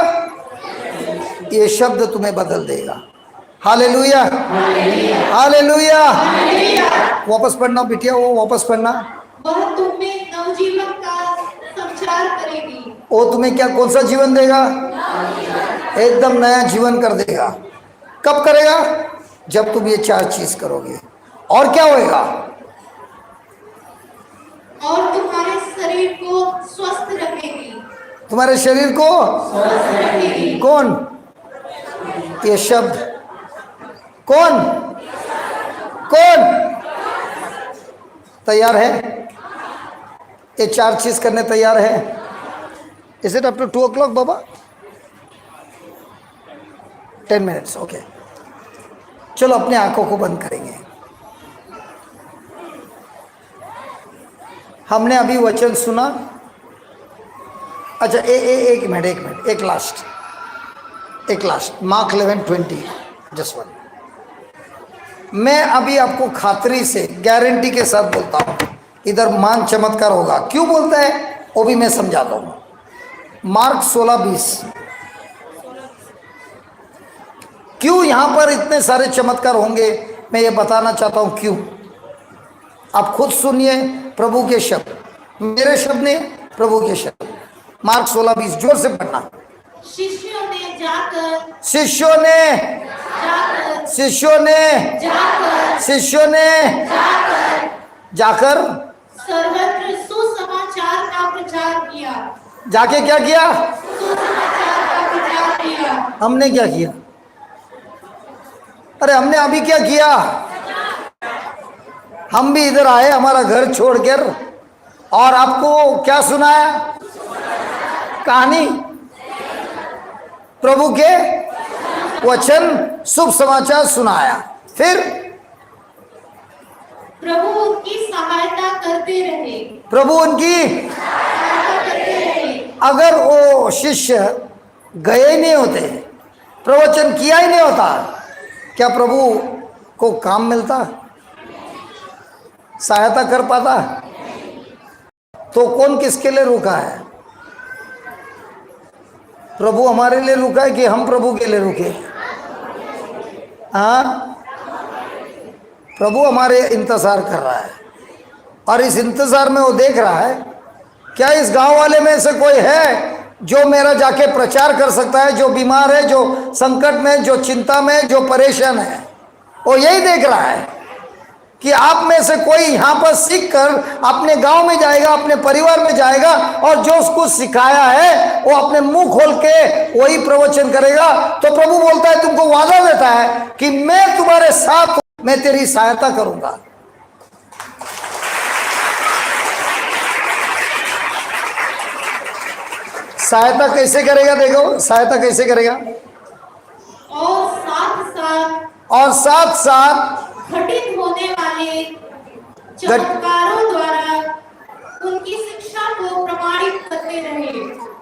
ये शब्द तुम्हें बदल देगा। Hallelujah, hallelujah. वापस पढ़ना बिटिया, वो वापस पढ़ना। वह तुम में नवजीवन का संचार करेगी। वो तुम्हें क्या, कौन सा जीवन देगा? एकदम नया जीवन कर देगा। कब करेगा? जब तुम ये 4 चीज करोगे। और क्या होएगा? और तुम्हारे शरीर को स्वस्थ रखेगी। तुम्हारे शरीर को स्वस्थ रखेगी। कौन? ये शब्द। कौन? कौन तैयार है? ये 4 चीज करने तैयार है? Is it up to 2 o'clock बाबा? 10 minutes, ओके। चलो अपने आंखों को बंद करेंगे। हमने अभी वचन सुना। अच्छा, एक मिनट, एक लास्ट मार्क 11:20, जस्ट वन। मैं अभी आपको खातरी से, गारंटी के साथ बोलता हूं, इधर मान चमत्कार होगा। क्यों बोलता है वो भी मैं समझाता हूं। मार्क 16:20, क्यों यहां पर इतने सारे चमत्कार होंगे, मैं ये बताना चाहता हूं क्यों। आप खुद सुनिए प्रभु के शब्द, मेरे शब्द ने, प्रभु के शब्द। मार्क 16:20, जोर से पढ़ना। शिष्यों ने जाकर जाकर सर्वत्र सुसमाचार का प्रचार किया। जाके क्या किया? सुसमाचार का प्रचार किया। हमने क्या किया? अरे हमने अभी क्या किया? हम भी इधर आए हमारा घर छोड़कर, और आपको क्या सुनाया? कहानी, प्रभु के वचन, शुभ समाचार सुनाया। फिर प्रभु उनकी सहायता करते रहे। प्रभु उनकी, सहायता करते रहे। अगर वो शिष्य गए नहीं होते, प्रवचन किया ही नहीं होता, क्या प्रभु को काम मिलता? सहायता कर पाता? तो कौन किसके लिए रुका है? प्रभु हमारे लिए रुका है कि हम प्रभु के लिए रुके? हाँ, प्रभु हमारे इंतजार कर रहा है, और इस इंतजार में वो देख रहा है क्या इस गांव वाले में से कोई है जो मेरा जाके प्रचार कर सकता है, जो बीमार है, जो संकट में, जो चिंता में, जो परेशान है। वो यही देख रहा है कि आप में से कोई यहाँ पर सीख कर अपने गांव में जाएगा, अपने परिवार में जाएगा, और जो उसको सिखाया है वो अपने मुंह खोल के वही प्रवचन करेगा। तो प्रभु बोलता है, तुमको वादा देता है कि मैं तुम्हारे साथ हूं, मैं तेरी सहायता करूंगा। सहायता कैसे करेगा? देखो सहायता कैसे करेगा। और साथ साथ घटित होने वाले चमत्कारों द्वारा उनकी शिक्षा को प्रमाणित करते रहे।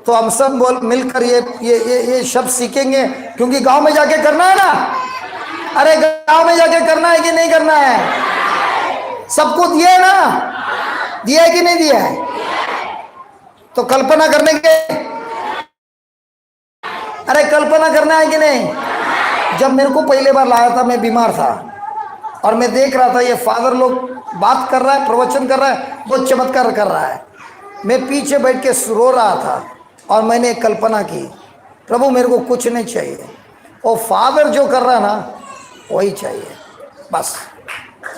तो हम सब मिलकर ये शब्द सीखेंगे, क्योंकि गांव में जाके करना है ना। अरे गांव में जाके करना है कि नहीं करना है? सबको दिया है ना? दिया है कि नहीं दिया है? तो कल्पना करने के, अरे कल्पना करना है कि नहीं? जब मेरे को पहले बार लाया था मैं बीमार था और मैं देख रहा था ये फादर लोग बात कर रहा है, प्रवचन कर रहा है, बहुत चमत्कार कर रहा है। मैं पीछे बैठ के रो रहा था और मैंने एक कल्पना की, प्रभु मेरे को कुछ नहीं चाहिए, वो फादर जो कर रहा है ना वही चाहिए बस।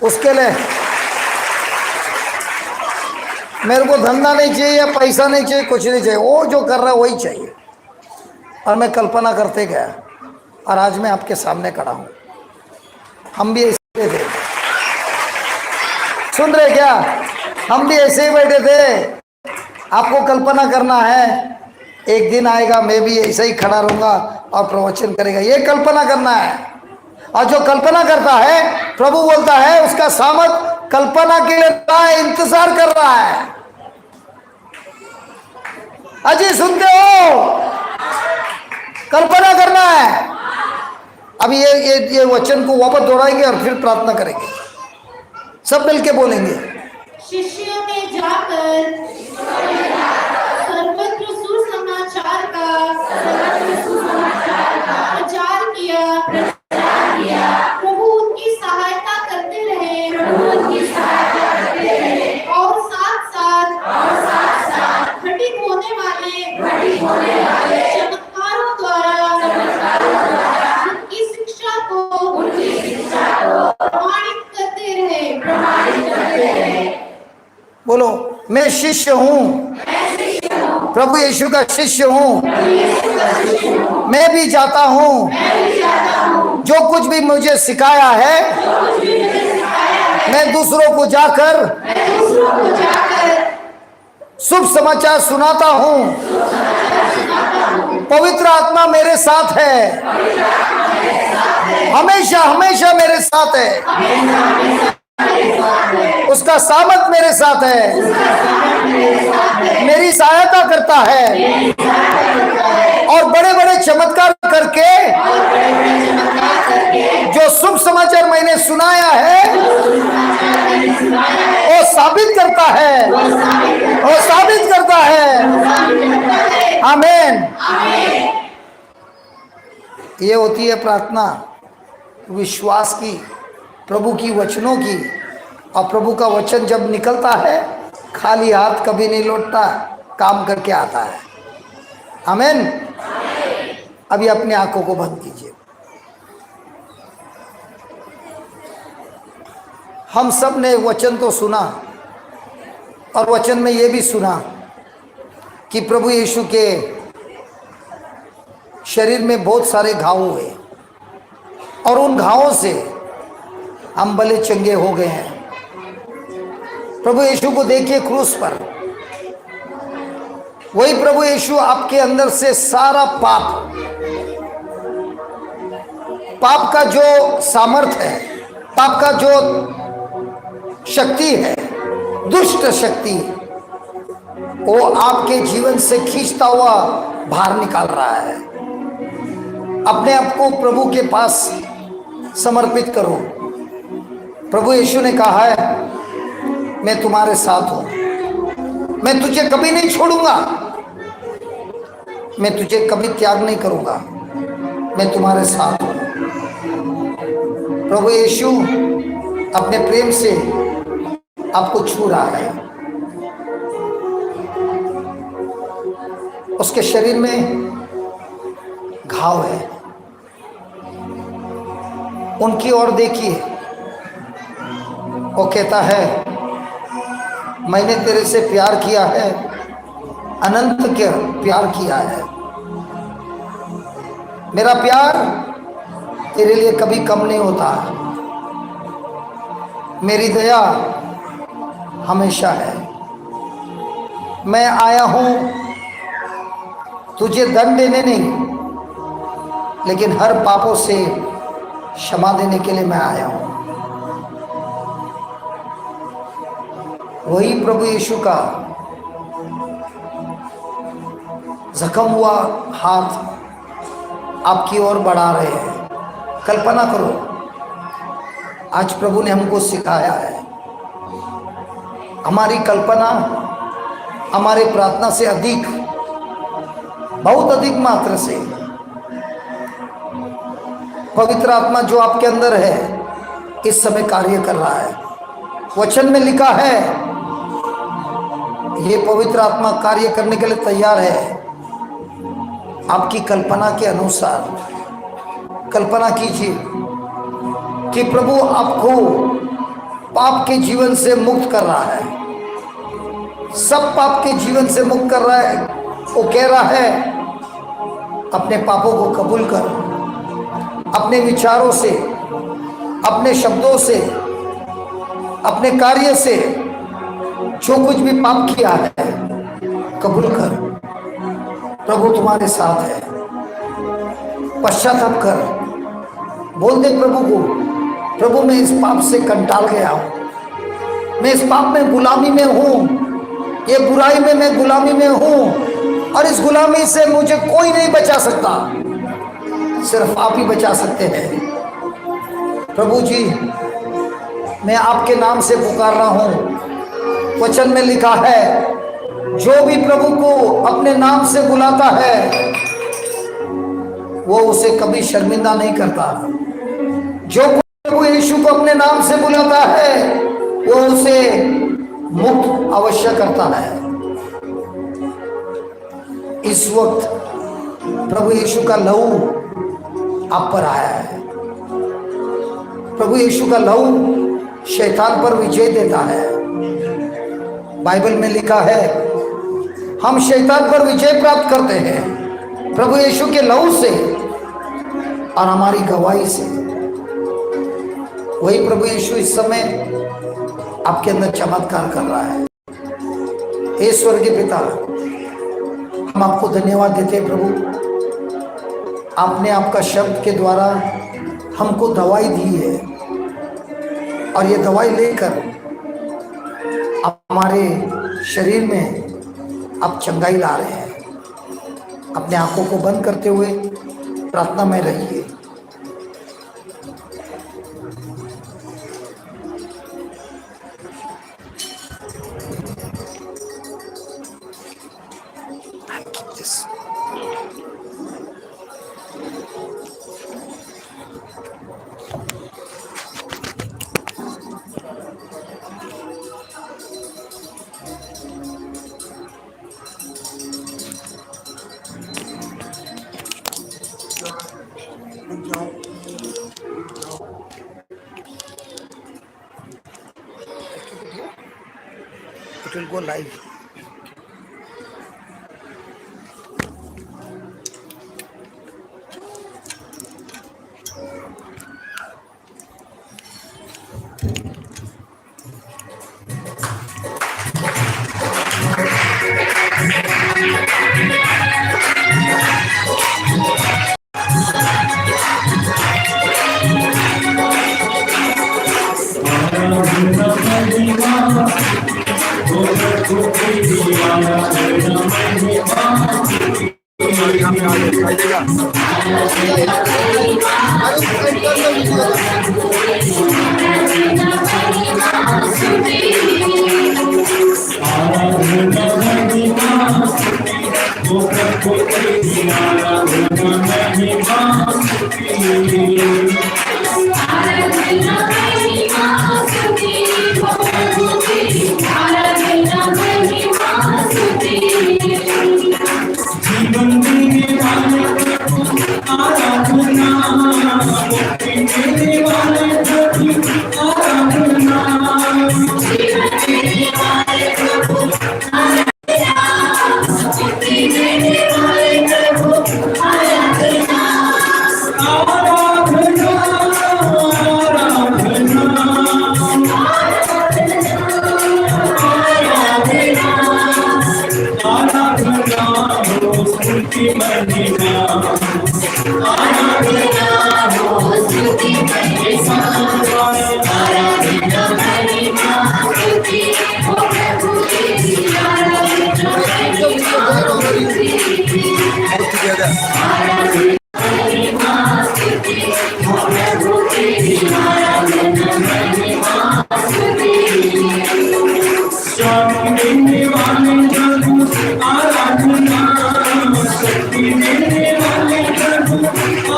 उसके लिए मेरे को धंधा नहीं चाहिए, पैसा नहीं चाहिए, कुछ नहीं चाहिए, वो जो कर रहा है वही चाहिए। और मैं कल्पना करते गया और आज मैं आपके सामने खड़ा हूँ। हम भी ऐसे थे, सुन रहे क्या? हम भी ऐसे ही बैठे थे। आपको कल्पना करना है, एक दिन आएगा मैं भी ऐसे ही खड़ा रहूँगा और प्रवचन करेगा, ये कल्पना करना है। और जो कल्पना करता है, प्रभु बोलता है उसका सामर्थ कल्पना के लिए इंतजार कर रहा है। अजी सुनते हो? कल्पना करना है। अब ये वचन को वापस दोहराएंगे और फिर प्रार्थना करेंगे, सब मिलके बोलेंगे। शिष्यों ने जाकर सर्वत्र सुसमाचार का प्रचार किया। प्रभु उनकी सहायता करते रहे और साथ साथ घटित होने वाले चमत्कारों द्वारा उनकी शिक्षा को प्रमाणित करते रहे। बोलो, मैं शिष्य हूँ, प्रभु यीशु का शिष्य हूँ। मैं भी जाता हूँ, जो कुछ भी मुझे सिखाया है मैं दूसरों को जाकर शुभ समाचार सुनाता हूँ। पवित्र आत्मा मेरे साथ है, हमेशा हमेशा मेरे साथ है। उसका सामर्थ मेरे साथ है, मेरी सहायता करता है और बड़े बड़े चमत्कार करके जो शुभ समाचार मैंने सुनाया है वो साबित करता है, वो साबित करता है। आमीन। ये होती है प्रार्थना विश्वास की, प्रभु की वचनों की। और प्रभु का वचन जब निकलता है खाली हाथ कभी नहीं लौटता, काम करके आता है। आमीन। अभी अपनी आंखों को बंद कीजिए। हम सब ने वचन तो सुना और वचन में ये भी सुना कि प्रभु यीशु के शरीर में बहुत सारे घाव हुए और उन घावों से हम भले चंगे हो गए हैं। प्रभु यीशु को देखिए क्रूस पर, वही प्रभु यीशु आपके अंदर से सारा पाप का जो सामर्थ्य है, पाप का जो शक्ति है, दुष्ट शक्ति, वो आपके जीवन से खींचता हुआ बाहर निकाल रहा है। अपने आप को प्रभु के पास समर्पित करो। प्रभु यीशु ने कहा है मैं तुम्हारे साथ हूं, मैं तुझे कभी नहीं छोड़ूंगा, मैं तुझे कभी त्याग नहीं करूंगा, मैं तुम्हारे साथ हूं। प्रभु यीशु अपने प्रेम से आपको छू रहा है। उसके शरीर में घाव है, उनकी ओर देखिए। वो कहता है मैंने तेरे से प्यार किया है, अनंत के प्यार किया है। मेरा प्यार तेरे लिए कभी कम नहीं होता, मेरी दया हमेशा है। मैं आया हूं तुझे दंड देने नहीं, लेकिन हर पापों से क्षमा देने के लिए मैं आया हूं। वही प्रभु यीशु का जख्म हुआ हाथ आपकी ओर बढ़ा रहे हैं। कल्पना करो, आज प्रभु ने हमको सिखाया है। हमारी कल्पना हमारे प्रार्थना से अधिक, बहुत अधिक मात्रा से पवित्र आत्मा जो आपके अंदर है इस समय कार्य कर रहा है। वचन में लिखा है ये पवित्र आत्मा कार्य करने के लिए तैयार है। आपकी कल्पना के अनुसार कल्पना कीजिए कि प्रभु आपको पाप के जीवन से मुक्त कर रहा है, सब पाप के जीवन से मुक्त कर रहा है। वो कह रहा है अपने पापों को कबूल कर, अपने विचारों से, अपने शब्दों से, अपने कार्य से जो कुछ भी पाप किया है कबूल कर। प्रभु तुम्हारे साथ है। पश्चाताप कर, बोल दे प्रभु को, प्रभु मैं इस पाप से कंटाल गया हूं, मैं इस पाप में गुलामी में हूं, ये बुराई में मैं गुलामी में हूं और इस गुलामी से मुझे कोई नहीं बचा सकता, सिर्फ आप ही बचा सकते हैं। प्रभु जी मैं आपके नाम से पुकार रहा हूं। वचन में लिखा है जो भी प्रभु को अपने नाम से बुलाता है वो उसे कभी शर्मिंदा नहीं करता। जो प्रभु यीशु को अपने नाम से बुलाता है वो उसे मुक्त अवश्य करता है। इस वक्त प्रभु यीशु का लहू आप पर आया है। प्रभु यीशु का लहू शैतान पर विजय देता है। बाइबल में लिखा है हम शैतान पर विजय प्राप्त करते हैं प्रभु यीशु के लहू से और हमारी गवाही से। वही प्रभु यीशु इस समय आपके अंदर चमत्कार कर रहा है। हे स्वर्गीय पिता हम आपको धन्यवाद देते हैं प्रभु, आपने आपका शब्द के द्वारा हमको दवाई दी है और ये दवाई लेकर हमारे शरीर में आप चंगाई ला रहे हैं। अपने आंखों को बंद करते हुए प्रार्थना में रहिए। It will go live.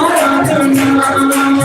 आराधना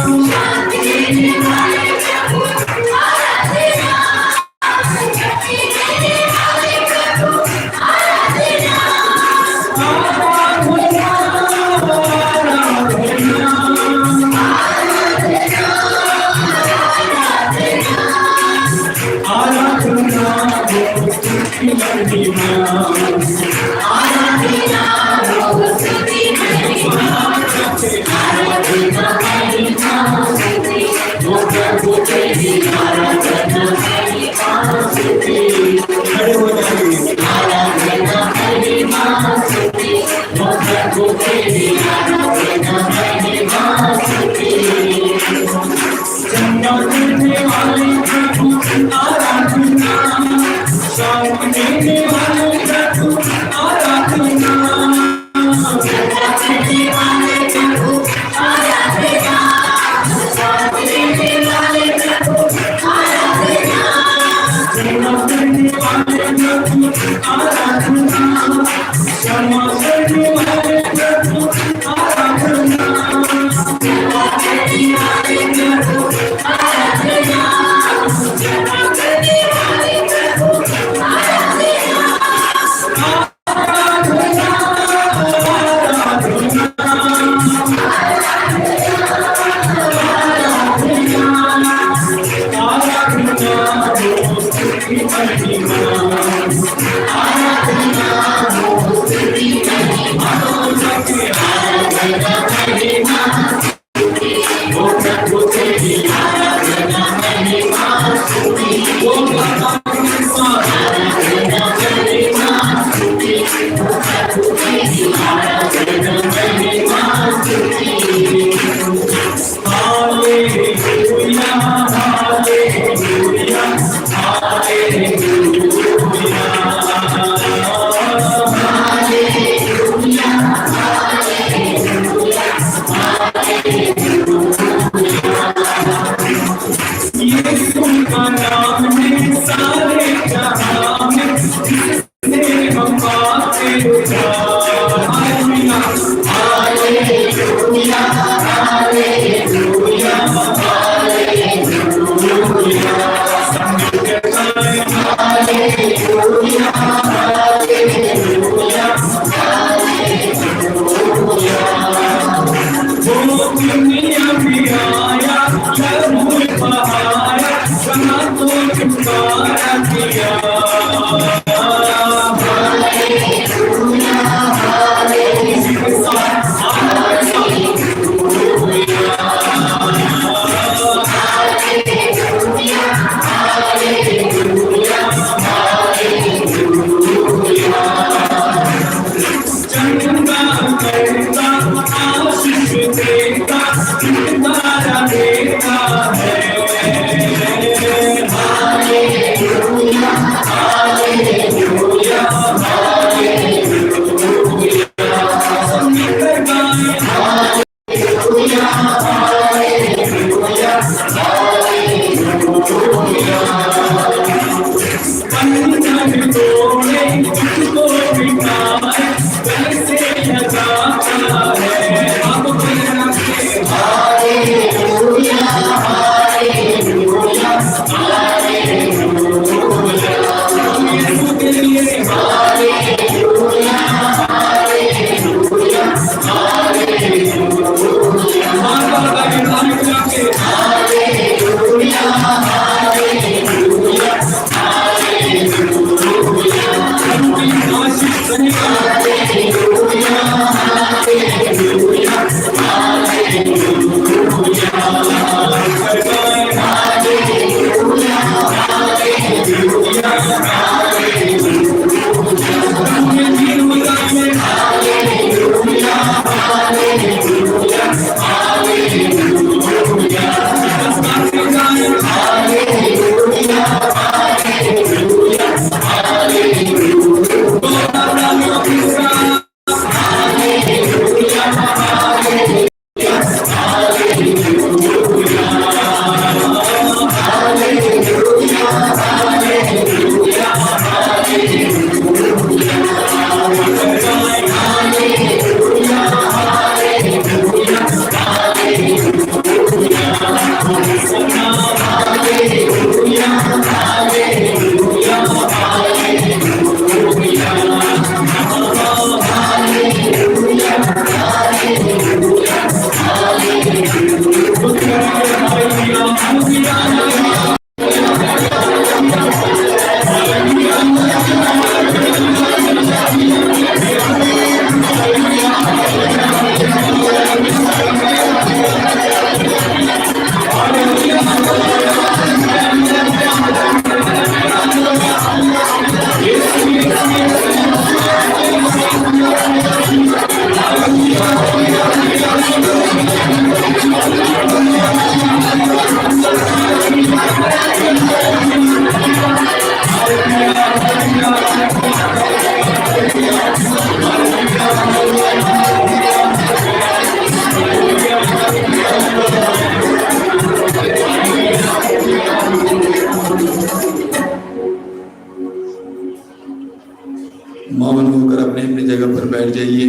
मौन होकर अपने अपनी जगह पर बैठ जाइए,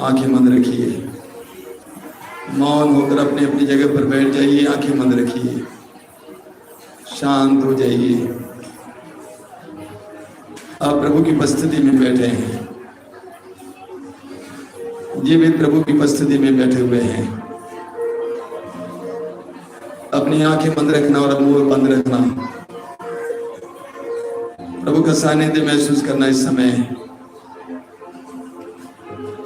आंखें बंद रखिए। मौन होकर अपने अपनी जगह पर बैठ जाइए, आंखें बंद रखिए, शांत हो जाइए। आप प्रभु की उपस्थिति में बैठे हैं, जीवित प्रभु की उपस्थिति में बैठे हुए हैं। अपनी आंखें बंद रखना और मुंह बंद रखना, प्रभु का सानिध्य महसूस करना। इस समय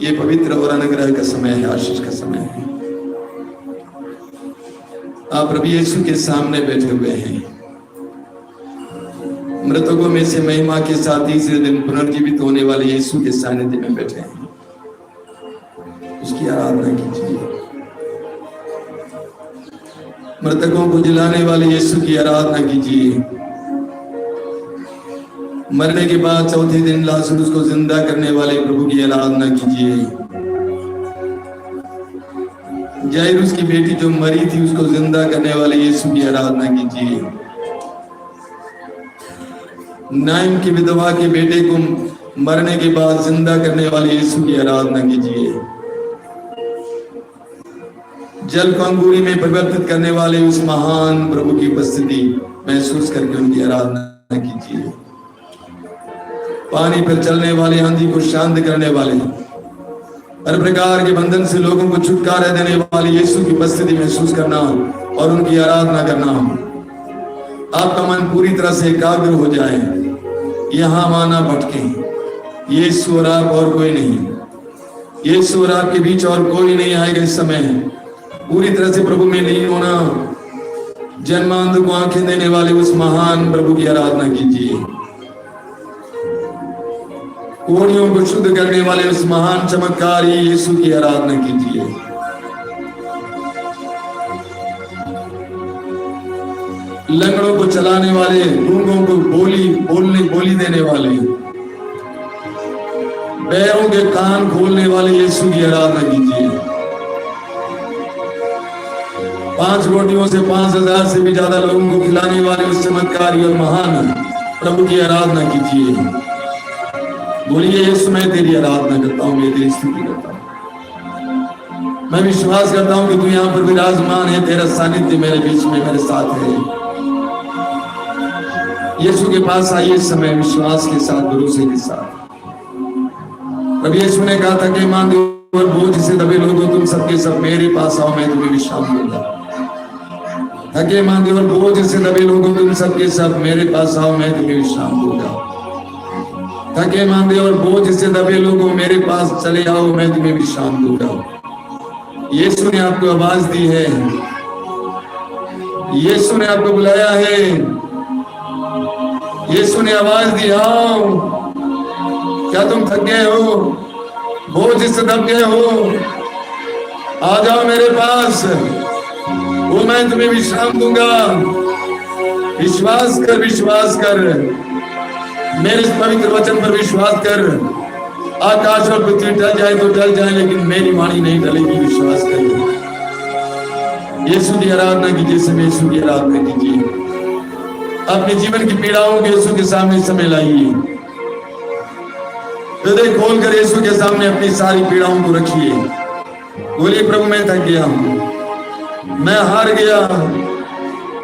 ये पवित्र और अनुग्रह का समय है, आशीष का समय है। आप प्रभु यीशु के सामने बैठे हुए हैं। मृतकों में से महिमा के साथ तीसरे दिन पुनर्जीवित होने वाले यीशु के सानिध्य में बैठे हैं। उसकी आराधना कीजिए। मृतकों को जिलाने वाले यीशु की आराधना कीजिए। मरने के बाद चौथे दिन लाजरुस को जिंदा करने वाले प्रभु की आराधना कीजिए। जायरुस की बेटी जो मरी थी उसको जिंदा करने वाले यीशु की आराधना कीजिए। नाइम की विधवा के बेटे को मरने के बाद जिंदा करने वाले यीशु की आराधना कीजिए। जल को अंगूरी में परिवर्तित करने वाले उस महान प्रभु की उपस्थिति महसूस करके उनकी आराधना कीजिए। पानी पर चलने वाले, आंधी को शांत करने वाले, हर प्रकार के बंधन से लोगों को छुटकारा देने वाले यीशु की उपस्थिति महसूस करना और उनकी आराधना करना। आपका मन पूरी तरह से एकाग्र हो जाए, यहाँ माना भटके। यीशु और आप और कोई नहीं, यीशु और आपके बीच और कोई नहीं आएगा। इस समय पूरी तरह से प्रभु में लीन होना, जन्मांध को आंखें देने वाले उस महान प्रभु की आराधना कीजिए। कोढ़ियों को शुद्ध करने वाले उस महान चमत्कारी यीशु की आराधना कीजिए। लंगड़ों को चलाने वाले, गूंगों को बोली देने वाले, बहरों के कान खोलने वाले यीशु की आराधना कीजिए। 5 रोटियों से 5000 से भी ज्यादा लोगों को खिलाने वाले उस चमत्कारी और महान प्रभु की आराधना कीजिए। बोलिए, यीशु मैं तेरी आराधना करता हूँ, मैं तेरी स्तुति करता हूँ। मैं विश्वास करता हूँ कि तू यहाँ पर विराजमान है, तेरा सानिध्य मेरे बीच में मेरे साथ है। यीशु के पास आइए इस समय विश्वास के साथ, भरोसे के साथ। प्रभु यीशु ने कहा था कि मान और बोझ से दबे लोगों तुम सबके सब मेरे पास आओ, मैं तुम्हें विश्राम दूंगा। थके मांदे और बोझ से दबे लोगों तुम सबके सब मेरे पास आओ, मैं तुम्हें विश्राम दूंगा। थके मांदे और बोझ से दबे लोगों मेरे पास चले आओ, मैं तुम्हें विश्राम दूंगा। यीशु ने आपको आवाज दी है, यीशु ने आपको बुलाया है, यीशु ने आवाज दी, आओ। क्या तुम थक गए हो, बोझ से दब गए हो? आ जाओ मेरे पास, वो मैं तुम्हें विश्राम दूंगा। विश्वास कर, विश्वास कर, मेरे इस पवित्र वचन पर विश्वास कर। आकाश और पृथ्वी टल जाए तो टल जाए, लेकिन मेरी वाणी नहीं टलेगी। विश्वास कर। यीशु की आराधना कीजिए, समय यीशु की आराधना कीजिए। अपने जीवन की पीड़ाओं को यीशु के सामने समय लाइए। हृदय खोलकर यीशु के सामने अपनी सारी पीड़ाओं को रखिए। बोलिए, प्रभु मैं थक गया हूं, मैं हार गया।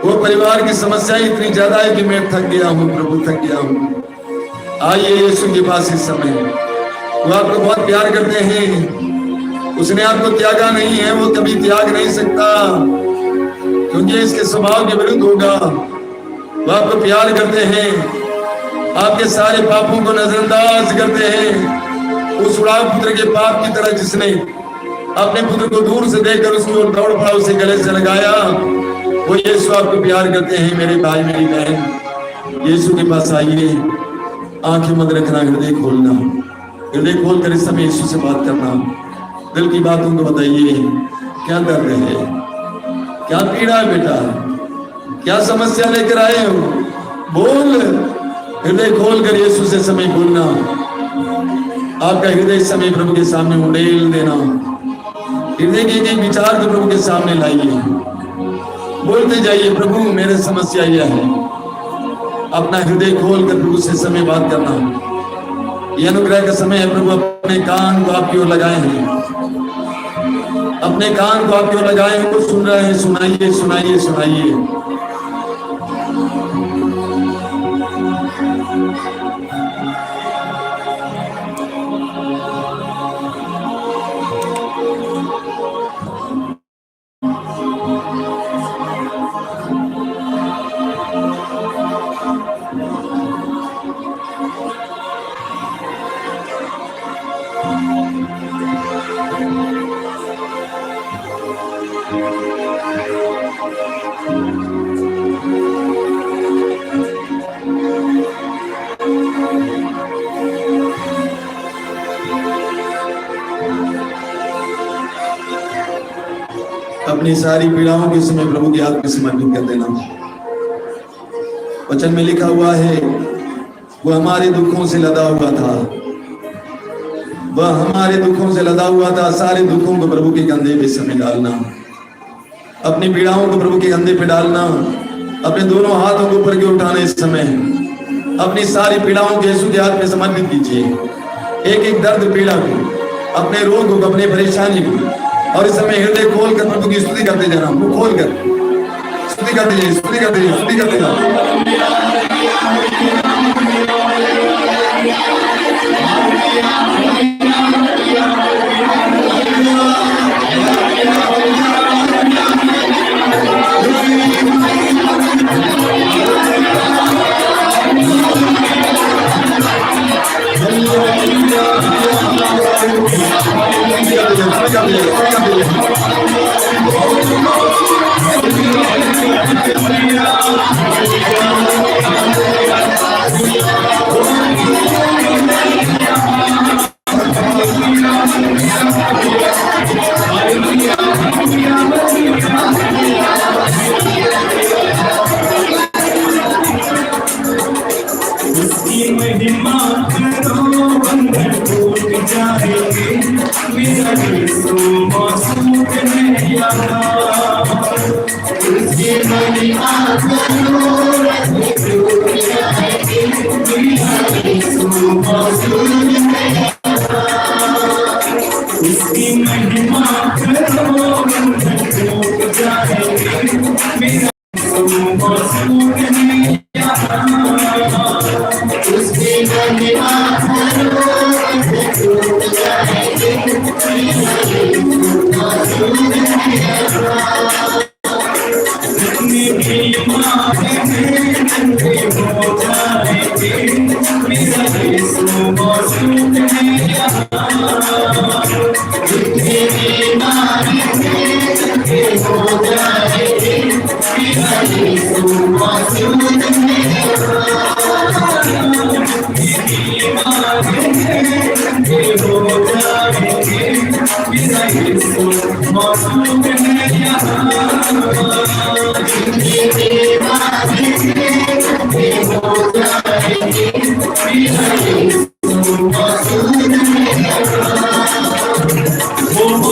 वो परिवार की समस्या इतनी ज्यादा है कि मैं थक गया हूं, प्रभु थक गया हूं। आइए यीशु के पास इस समय। वो आपको बहुत प्यार करते हैं, उसने आपको त्यागा नहीं है, वो कभी त्याग नहीं सकता, क्योंकि इसके स्वभाव के विरुद्ध होगा। वो आपको प्यार करते हैं, आपके सारे पापों को नजरअंदाज करते हैं। उस उड़ाव पुत्र के पाप की तरह जिसने अपने पुत्र को दूर से देखकर उसकी ओर दौड़ पड़ा, उसे गले से लगाया, वो यीशु आपको प्यार करते हैं। मेरे भाई मेरी बहन, यीशु के पास आइए। आंखें मत रखना, हृदय खोलना, हृदय खोलकर इस समय यीशु से बात करना। दिल की बातों को बताइए। क्या दर्द है, क्या पीड़ा है बेटा, क्या समस्या लेकर आए हो? बोल, हृदय खोल कर यीशु से समय बोलना। आपका हृदय इस समय प्रभु के सामने उड़ेल देना। हृदय के एक विचार को प्रभु के सामने लाइए, बोलते जाइए, प्रभु मेरे समस्या यह है। अपना हृदय खोल कर प्रभु से समय बात करना। यह अनुग्रह का समय है। प्रभु अपने कान को आपकी ओर लगाए हैं, अपने कान को आपकी ओर लगाए हैं, वो सुन रहे हैं। सुनाइए सुनाइए सुनाइए। अपनी सारी पीड़ाओं के समय प्रभु के हाथ में समर्पित कर देना। वचन में लिखा हुआ है, वो हमारे दुखों से लदा हुआ था, वह हमारे दुखों से लदा हुआ था। सारे दुखों को प्रभु के कंधे पे समय डालना, अपनी पीड़ाओं को प्रभु के कंधे पे डालना, अपने दोनों हाथों को ऊपर के उठाने। इस समय अपनी सारी पीड़ाओं को यीशु के हाथ में समर्पित कीजिए। एक एक दर्द पीड़ा को, अपने रोग को, अपनी परेशानी को, और इस समय हृदय खोल कर प्रभु की स्तुति करते जाना। वो खोल कर स्तुति करते जाइए, स्तुति करते जाइए, स्तुति करते जाइए। Oh,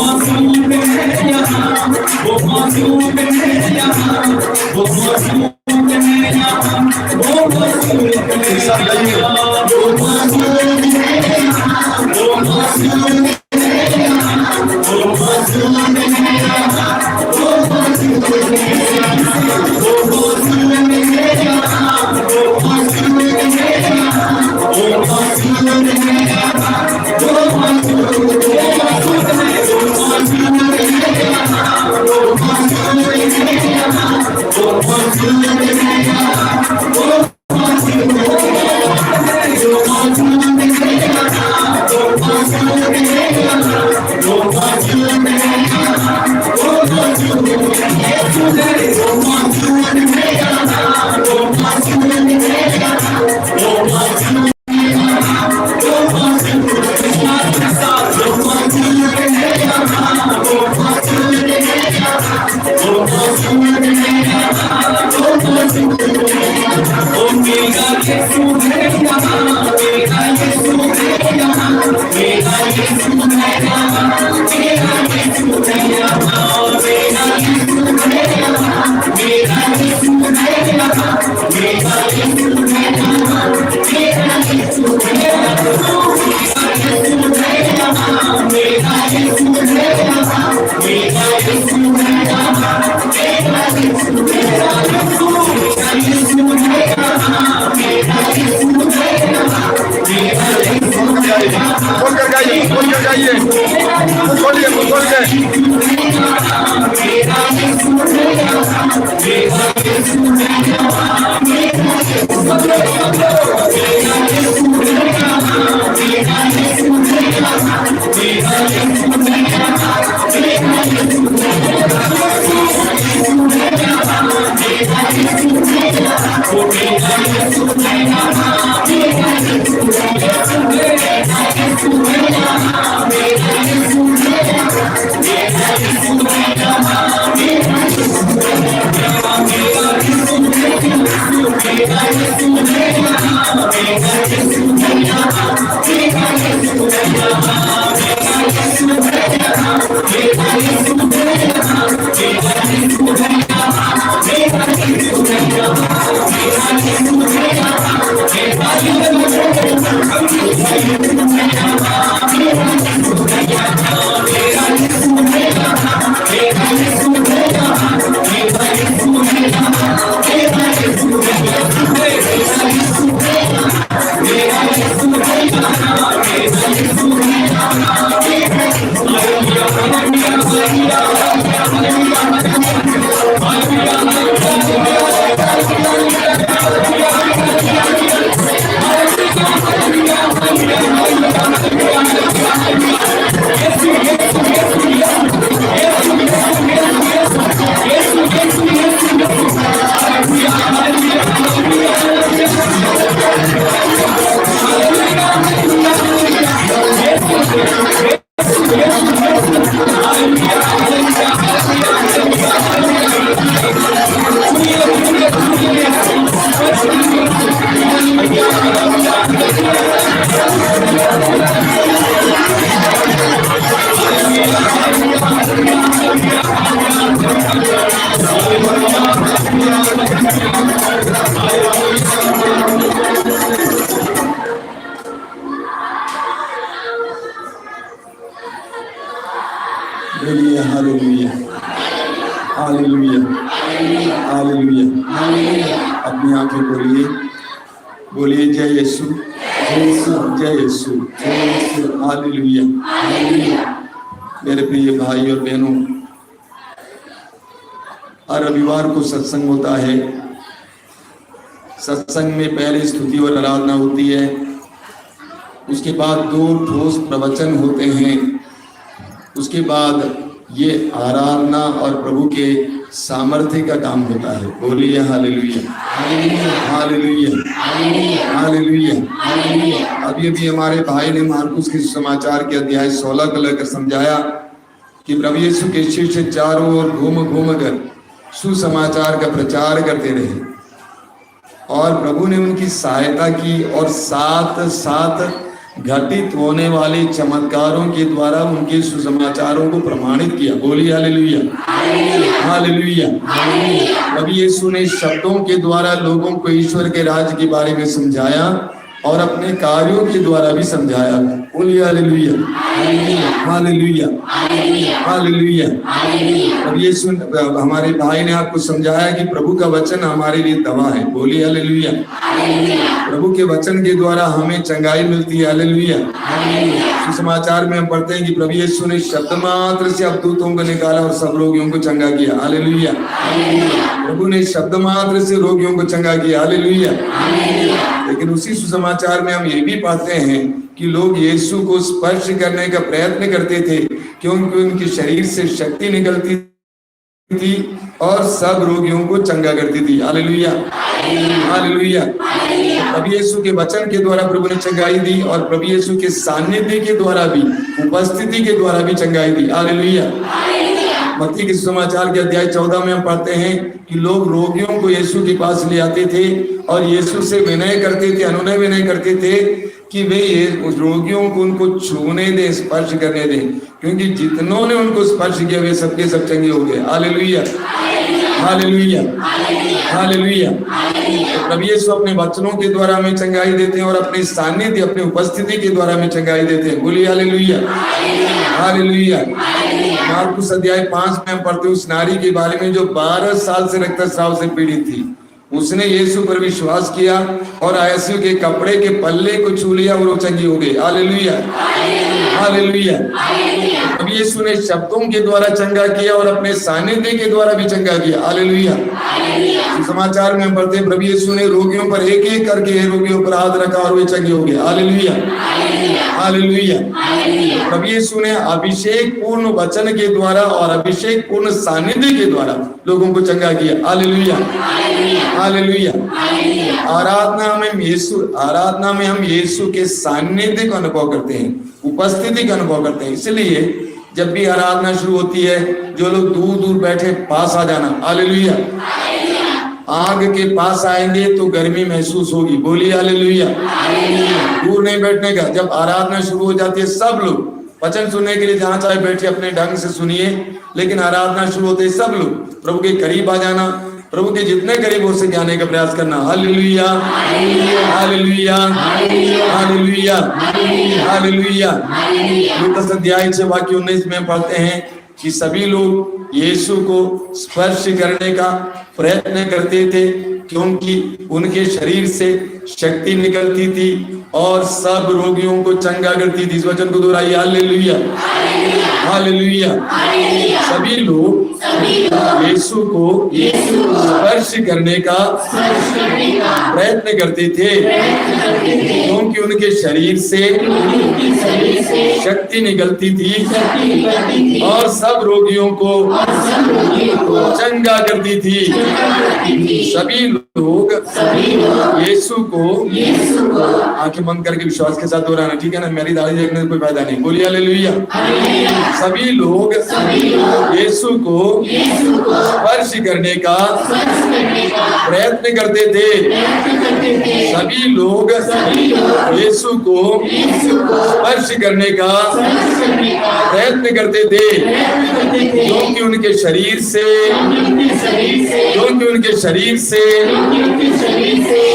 बोल कर गाइए, बोलिए, बोलिए। बोलिए हालेलुया, हालेलुया, हालेलुया। अपनी आंखें खोलिए, बोलिए जय यीशु, जय यीशु, हालेलुया। मेरे प्रिय भाई और बहनों, हर रविवार को सत्संग होता है। सत्संग में पहले स्तुति और आराधना होती है, उसके बाद 2 ठोस प्रवचन होते हैं, उसके बाद ये आराधना और प्रभु के सामर्थ्य का काम होता है। बोलिए हालेलुया, हालेलुया, हालेलुया। अभी अभी हमारे भाई ने मार्कुस के समाचार के अध्याय 16 को लेकर समझाया कि प्रभु यीशु के शिष्य चारों ओर घूम घूम कर सुसमाचार का प्रचार करते रहे और प्रभु ने उनकी सहायता की और साथ साथ घटित होने वाले चमत्कारों के द्वारा उनके सुसमाचारों को प्रमाणित किया। बोलिए हालेलुया, हालेलुया। प्रभु यीशु ने शब्दों के द्वारा लोगों को ईश्वर के राज्य के बारे में समझाया और अपने कार्यों के द्वारा भी समझाया। बोलिए हालेलुया, हालेलुया, हालेलुया। अब ये सुन, हमारे भाई ने आपको समझाया कि प्रभु का वचन हमारे लिए दवा है। बोलिए हालेलुया। प्रभु के वचन के द्वारा हमें चंगाई मिलती है। हालेलुया। सुसमाचार में हम पढ़ते हैं कि प्रभु यीशु ने शब्द मात्र से अवधूतों को निकाला और सब रोगियों को चंगा किया। हालेलुया। प्रभु ने शब्द मात्र से रोगियों को चंगा किया। हालेलुया। लेकिन उसी सुसमाचार में हम ये भी पाते हैं कि लोग यीशु को स्पर्श करने का प्रयत्न करते थे क्योंकि उनके शरीर से शक्ति निकलती थी और सब रोगियों को चंगा करती थी। Hallelujah, hallelujah. प्रभु यीशु के वचन के द्वारा प्रभु ने चंगाई दी और प्रभु यीशु के सानिध्य के द्वारा भी, उपस्थिति के द्वारा भी चंगाई दी। हालेलुया। मत्ती के समाचार के अध्याय 14 में हम पढ़ते हैं कि लोग रोगियों को यीशु के पास ले आते थे और यीशु से विनय करते थे, अनुनय विनय करते थे कि वे ये रोगियों को उनको छूने दें, स्पर्श करने दें, क्योंकि जितनों ने उनको स्पर्श किया वे सबके सब चंगे हो गए। Hallelujah, hallelujah, hallelujah. प्रभु यीशु अपने वचनों के द्वारा हमें चंगाई देते हैं और अपने सानिध्य, अपनी उपस्थिति के द्वारा हमें चंगाई देते हैं। बोलिए हालेलुया, हालेलुया। मार्कुस अध्याय 5 में हम पढ़ते उस नारी के बारे में जो 12 साल से रक्तस्राव से पीड़ित थी। उसने यीशु पर विश्वास किया और यीशु के कपड़े के पल्ले को छू लिया और वो चंगी हो गई। Hallelujah, hallelujah. अब यीशु ने शब्दों के द्वारा चंगा किया और अपने सानिध्य के द्वारा भी चंगा किया। हालेलुया। समाचार में पढ़ते हैं प्रभु यीशु ने रोगियों पर एक एक करके रोगियों पर हाथ रखा और वे चंगे हो गए। Hallelujah, hallelujah. प्रभु यीशु ने अभिषेक पूर्ण वचन के द्वारा और अभिषेक पूर्ण सानिध्य के द्वारा लोगों को चंगा किया। Hallelujah, hallelujah. आराधना में हम यीशु के सानिध्य को अनुभव करते हैं, उपस्थिति का अनुभव करते हैं। इसलिए जब भी आराधना शुरू होती है, जो लोग दूर दूर बैठे पास आ जाना। हालेलुया। आग के पास आएंगे तो गर्मी महसूस होगी। बोलिए हालेलुया। दूर नहीं बैठने का। जब आराधना शुरू हो जाती है, सब लोग वचन सुनने के लिए जहां चाहे बैठे अपने ढंग से सुनिए, लेकिन आराधना शुरू होते ही सब लोग प्रभु के करीब आ जाना, प्रभु के जितने करीब हो सके आने का प्रयास करना। Hallelujah, hallelujah, hallelujah, hallelujah. लूका अध्याय 6 वाक्य 19 में पढ़ते हैं कि सभी लोग यीशु को स्पर्श करने का प्रयत्न करते थे क्योंकि उनके शरीर से शक्ति निकलती थी और सब रोगियों को चंगा करती थी। इस वचन को दोहराइए। Hallelujah, hallelujah. सभी लोग यीशु को स्पर्श करने का प्रयत्न करते थे क्योंकि उनके शरीर से शक्ति निकलती थी और सब रोगियों को चंगा करती थी। सभी लोग यीशु को आंखें बंद करके विश्वास के साथ दोहराना, ठीक है ना? मेरी दाढ़ी देखने से कोई फायदा नहीं। बोलिए हालेलुया। सभी लोग यीशु को स्पर्श करने का प्रयत्न करते थे। सभी लोग यीशु को स्पर्श करने का प्रयत्न करते थे क्योंकि उनके शरीर से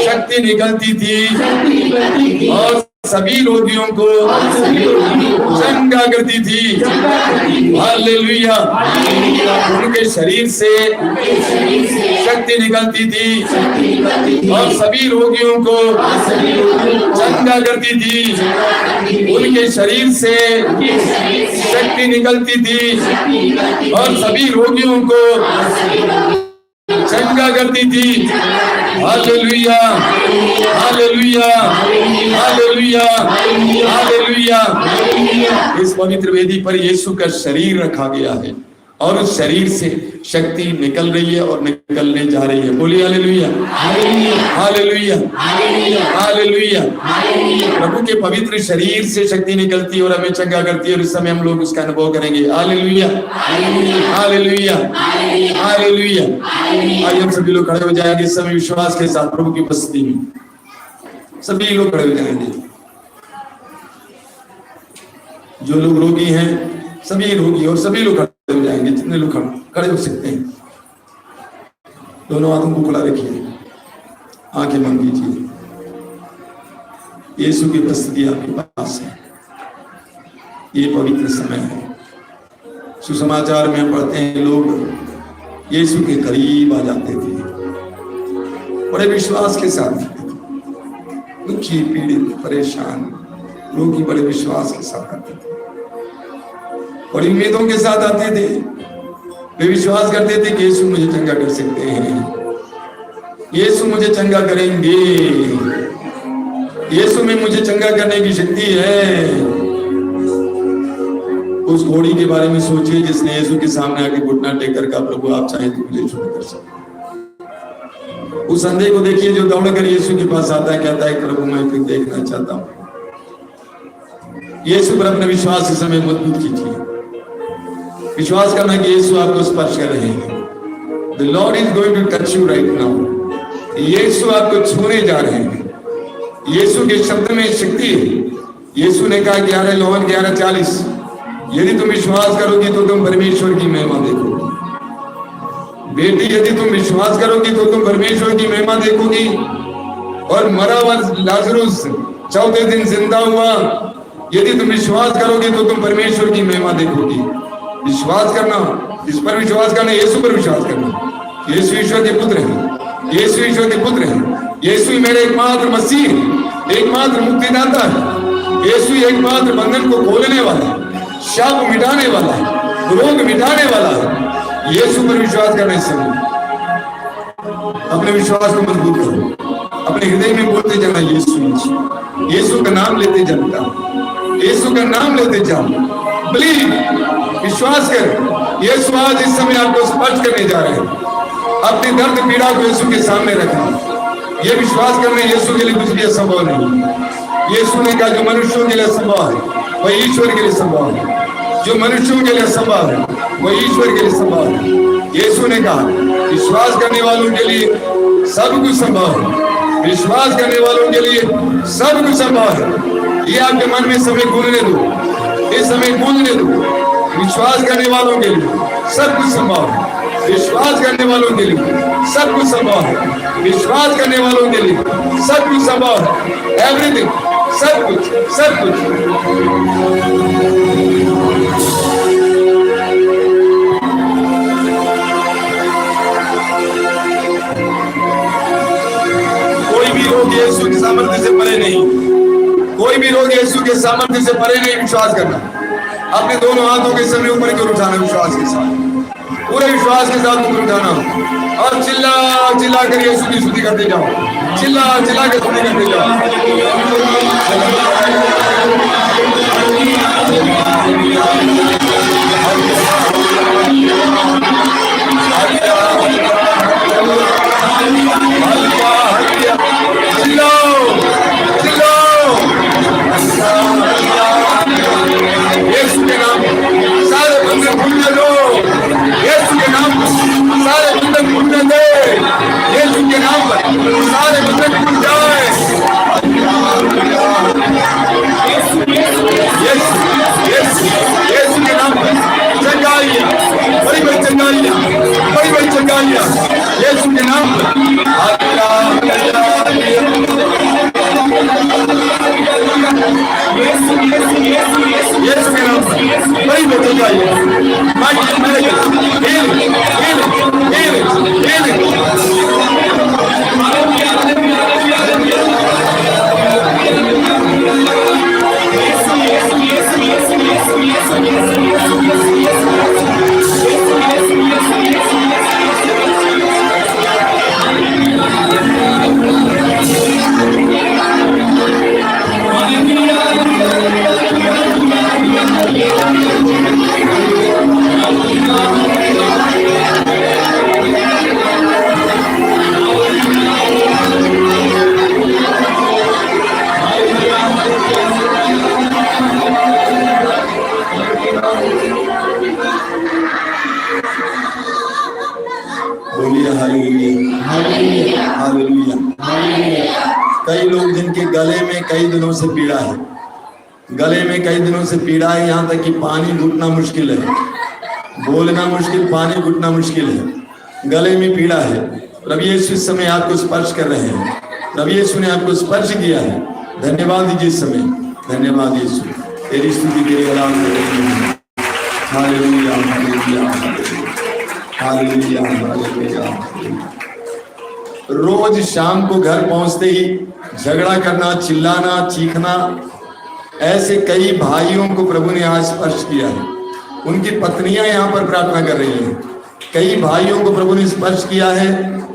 शक्ति निकलती थी और सभी रोगियों को चंगा करती थी। हालेलुया। उनके शरीर से शक्ति निकलती थी और सभी रोगियों को चंगा करती थी। उनके शरीर से शक्ति निकलती थी और सभी रोगियों को चंगा करती थी। Hallelujah, hallelujah, hallelujah, hallelujah. इस पवित्र वेदी पर यीशु का शरीर रखा गया है और उस शरीर से शक्ति निकल रही है और निकलने जा रही है। बोलिए हालेलुया, हालेलुया, हालेलुया। प्रभु के पवित्र शरीर से शक्ति निकलती है और हमें चंगा करती है और इस समय हम लोग उसका अनुभव करेंगे। Hallelujah, hallelujah, hallelujah. आइए हम सभी लोग खड़े हो जाएंगे इस समय विश्वास के साथ प्रभु की उपस्थिति में। सभी लोग खड़े हो जाएंगे। जो लोग रोगी हैं सभी रोगी और सभी लोग खड़े हो जाएंगे, जितने लोग खड़े हो सकते हैं। दोनों हाथों को खुला रखिए, आंखें बंद कीजिए। यीशु की उपस्थिति आपके पास है। ये पवित्र समय है। सुसमाचार में पढ़ते हैं लोग यीशु के करीब आ जाते थे, बड़े विश्वास के साथ, दुखी, पीड़ित, परेशान रोगी बड़े विश्वास के साथ आते थे, बड़ी उम्मीदों के साथ आते थे। वे विश्वास करते थे कि यीशु मुझे चंगा कर सकते हैं, यीशु मुझे चंगा करेंगे, यीशु में मुझे चंगा करने की शक्ति है। उस घोड़ी के बारे में सोचिए जिसने यीशु के सामने आके घुटना टेक कर कहा, प्रभु आप चाहें तो मुझे छुड़ा कर सकते। उस अंधे को देखिए जो दौड़कर यीशु के पास आता है, कहता है प्रभु मैं फिर देखना चाहता हूं। यीशु पर अपने विश्वास के समय मजबूत कीजिए। विश्वास करना कि यीशु आपको स्पर्श कर रहे हैं। The Lord is going to touch you right now. यीशु आपको छूने जा रहे हैं। यीशु के शब्द में शक्ति है। यीशु ने कहा 11:11:40 यदि तुम विश्वास करोगी तो तुम परमेश्वर की महिमा देखोगी। बेटी यदि तुम विश्वास करोगी तो तुम परमेश्वर की महिमा देखोगी। और मरा हुआ लाजरुस चौथे दिन जिंदा हुआ। यदि तुम विश्वास करोगे तो तुम परमेश्वर की महिमा देखोगे। विश्वास करना, इस पर विश्वास करना, यीशु पर विश्वास करना। यीशु ईश्वर के पुत्र हैं, यीशु ईश्वर के पुत्र हैं। यीशु ही मेरे एकमात्र मसीह है, एकमात्र मुक्तिदाता है। यीशु एकमात्र बंधन को खोलने वाला है, शाप मिटाने वाला है, रोग मिटाने वाला है। यीशु पर विश्वास करना। इस समय अपने विश्वास को मजबूत करो, अपने हृदय में बोलते जाना यीशु यीशु, यीशु का नाम लेते जाता, यीशु का नाम लेते जाओ। बिलीव, विश्वास कर। यीशु आज इस समय आपको स्पर्श करने जा रहे हैं। अपनी दर्द पीड़ा को यीशु के सामने रखना। ये विश्वास करना, यीशु के लिए कुछ भी असंभव नहीं। यीशु ने कहा जो मनुष्यों के लिए असंभव है वह ईश्वर के लिए संभव है, जो मनुष्यों के लिए असंभव है वह ईश्वर के लिए संभव है। यीशु ने कहा विश्वास करने वालों के लिए सब कुछ संभव है, विश्वास करने वालों के लिए सब कुछ संभव है। ये आपके मन में समय गूंजने दो, इस समय गूंजने दो। विश्वास करने वालों के लिए सब कुछ संभव है, विश्वास करने वालों के लिए सब कुछ संभव है, विश्वास करने वालों के लिए सब कुछ संभव है। एवरीथिंग, सब कुछ, सब कुछ। कोई भी रोग यीशु के सामर्थ्य से परे नहीं, कोई भी रोग यीशु के सामर्थ्य से परे नहीं। विश्वास करना, अपने दोनों हाथों के समय ऊपर की ओर उठाना, विश्वास के साथ, पूरे विश्वास के साथ ऊपर उठाना और चिल्ला चिल्ला कर यीशु की स्तुति करते जाओ, चिल्ला चिल्ला कर स्तुति करते जाओ। यीशु के नाम सारे बंधन खुलने दो, यीशु के नाम सारे बंधन खुलने दे, यीशु के नाम पर सारे बंधन खुल जाए। यीशु के नाम पर चंगाइयां, बड़ी बड़ी चंगाइयां, बड़ी बड़ी चंगाइयां यीशु के नाम पर। यीशु के नाम पर बड़ी बड़ी चंगाइयां, कई लोग जिनके गले में कई दिनों से पीड़ा है, गले में कई दिनों से पीड़ा है, यहाँ तक कि पानी घुटना मुश्किल है, बोलना मुश्किल, पानी घुटना मुश्किल है, गले में पीड़ा है। प्रभु यीशु इस समय आपको स्पर्श कर रहे हैं, प्रभु यीशु ने आपको स्पर्श किया है। धन्यवाद दीजिए इस समय, धन्यवाद यीशु, तेरी स्तुति तेरी आराधना। Hallelujah hallelujah hallelujah hallelujah. रोज शाम को घर पहुंचते ही झगड़ा करना, चिल्लाना, चीखना, ऐसे कई भाइयों को प्रभु ने आज स्पर्श किया है। उनकी पत्नियां यहाँ पर प्रार्थना कर रही हैं। कई भाइयों को प्रभु ने स्पर्श किया है।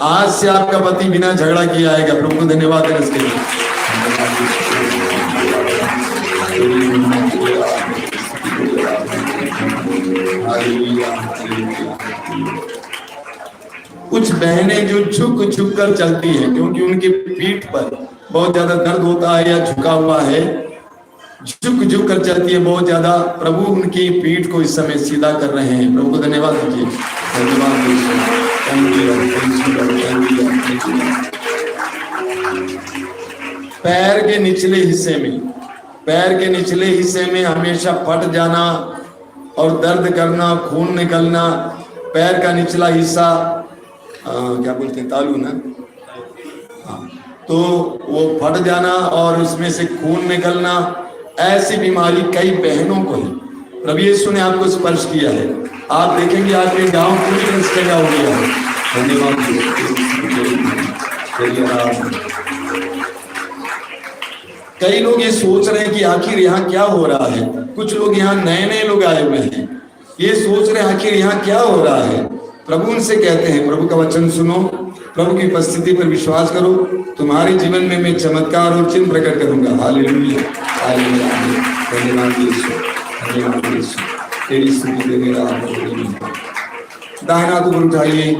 आज से आपका पति बिना झगड़ा किया आएगा। प्रभु को धन्यवाद है इसके लिए। कुछ बहनें जो झुक झुक कर चलती हैं क्योंकि उनकी पीठ पर बहुत ज्यादा दर्द होता है या झुका हुआ है, झुक झुक कर चलती है बहुत ज्यादा। प्रभु उनकी पीठ को इस समय सीधा कर रहे हैं। प्रभु को धन्यवाद दीजिए, धन्यवाद पैर के निचले हिस्से में, पैर के निचले हिस्से में हमेशा फट जाना और दर्द करना, खून निकलना। पैर का निचला हिस्सा क्या बोलते हैं, तालू ना, हाँ, तो वो फट जाना और उसमें से खून निकलना, ऐसी बीमारी कई बहनों को है। प्रभु यीशु ने आपको स्पर्श किया है। आप देखेंगे आपके गांव पूरी तरह से जगह हो गया है। धन्यवाद। कई लोग ये सोच रहे हैं कि आखिर यहाँ क्या हो रहा है। कुछ लोग यहाँ नए नए लोग आए हुए हैं, ये सोच रहे हैं आखिर यहाँ क्या हो रहा है। प्रभु उनसे कहते हैं, प्रभु का वचन सुनो, प्रभु की उपस्थिति पर विश्वास करो, तुम्हारे जीवन में मैं चमत्कार और चिन्ह प्रकट करूंगा। हालेलुया, हालेलुया, धन्यवाद यीशु, धन्यवाद यीशु, तेरी स्तुति दे मेरा। दाहिना हाथ ऊपर उठाइए,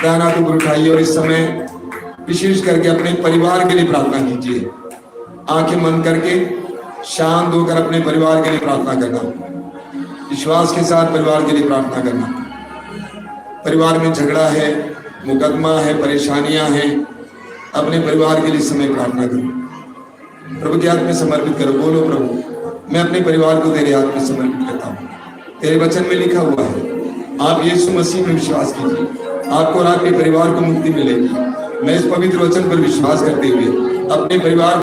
दाहिना हाथ ऊपर उठाइए और इस समय विशेष करके अपने परिवार के लिए प्रार्थना कीजिए। आंखें बंद करके शांत होकर अपने परिवार के लिए प्रार्थना करना, विश्वास के साथ परिवार के लिए प्रार्थना करना। परिवार में झगड़ा है, मुकदमा है, परेशानियां हैं, अपने परिवार के लिए समय प्रार्थना करो। प्रभु के हाथ में समर्पित करो। बोलो, प्रभु मैं अपने परिवार को तेरे हाथ में समर्पित करता हूँ। तेरे वचन में लिखा हुआ है, आप यीशु मसीह में विश्वास कीजिए, आपको और आपके परिवार को मुक्ति मिलेगी। मैं इस पवित्र वचन पर विश्वास करते हुए अपने परिवार